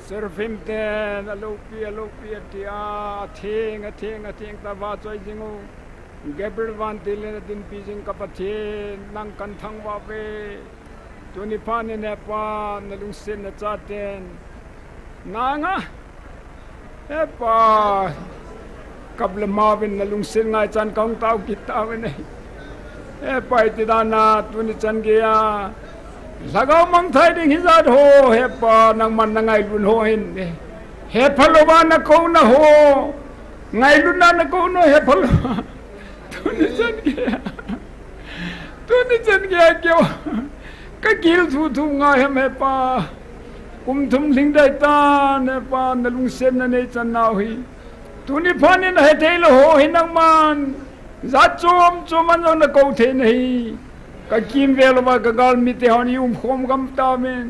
F: servim ten alo pi tia thing ta wa choi jingu Gabriel van Tillen din pijing kapathe nang kan thang wa ve tuni pan ne pa na lung sin na chaten nanga e pa kable mawin na lung sin ngai chan kong tau kita we nei e pa ti dana tuni chan ge ya lagaw mang thai ding hizat ho he pa nang man ngai lun ho hin he phaloba na ko na ho ngai lun na ko no he phalo tuni chan ge kyo ka gil thu nga he me pa kum thum ling dai ta ne pa na lung sen na nei chan nau hi tuni phani na he thei lo ho hinang man za chom an na ko the nei ka kim vel ba ka gal mi te hon yum khom gam ta men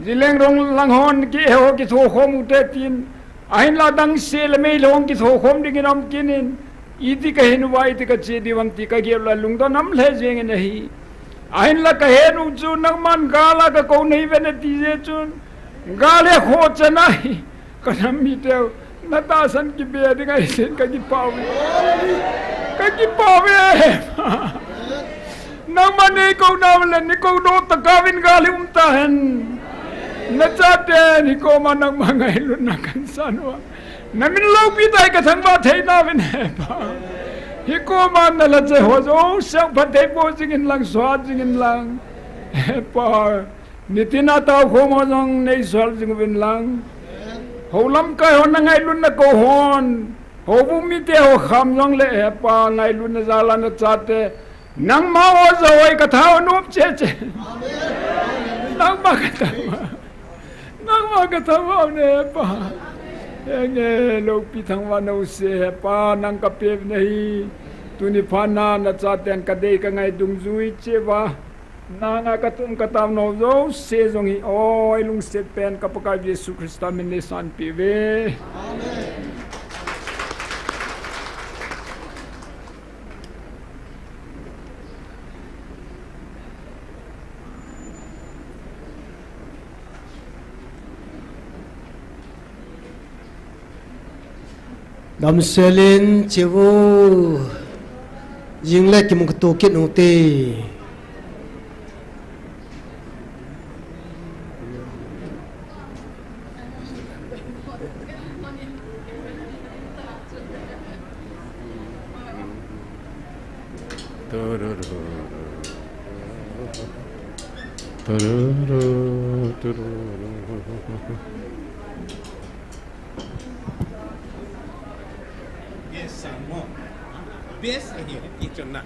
F: jileng rong lang hon ki ho ki tho khom te tin ain la dang se le me long ki tho khom ding ram kinin iti ka hinu wa iti ka che diwam ti ka ge la lung da nam le jeng nei ain la ka he nu chu nang man ga la ka ko nei ve na ti je chun ga le kho chanai ka nam mi te na ta san ki be de ga sen ka ki pawe nang man nei ko na le ni ko do ta ka vin ga le ta hen na cha te ni ko ma nang ma ngai lu na kan san wa na min lo pi dai ka thang ba thei na vin he pa hi ko ma na la che ho zo sang pa te po jing in lang swa jing in lang he pa ni tina ta ko mo jong nei swal jing vin lang ho lam kai ho na ngai lu na ko hon ho bu mi te ho kham jong le he pa ngai lu na za la na cha te nang ma o zo ai ka thao nup che nang ma ka thao ne pa enge lo pi thang wa no se pa nang ka pe nei tuni phana na cha ten ka dei ka ngai dung zui che wa na nga ka tum ka tam no zo se zong hi oi lung se pen ka pa Yesu Krista min ne san pi ve amen
E: Nam selin chivu jing le kim ku tu kit no te
G: Yes, I hear it. It's not.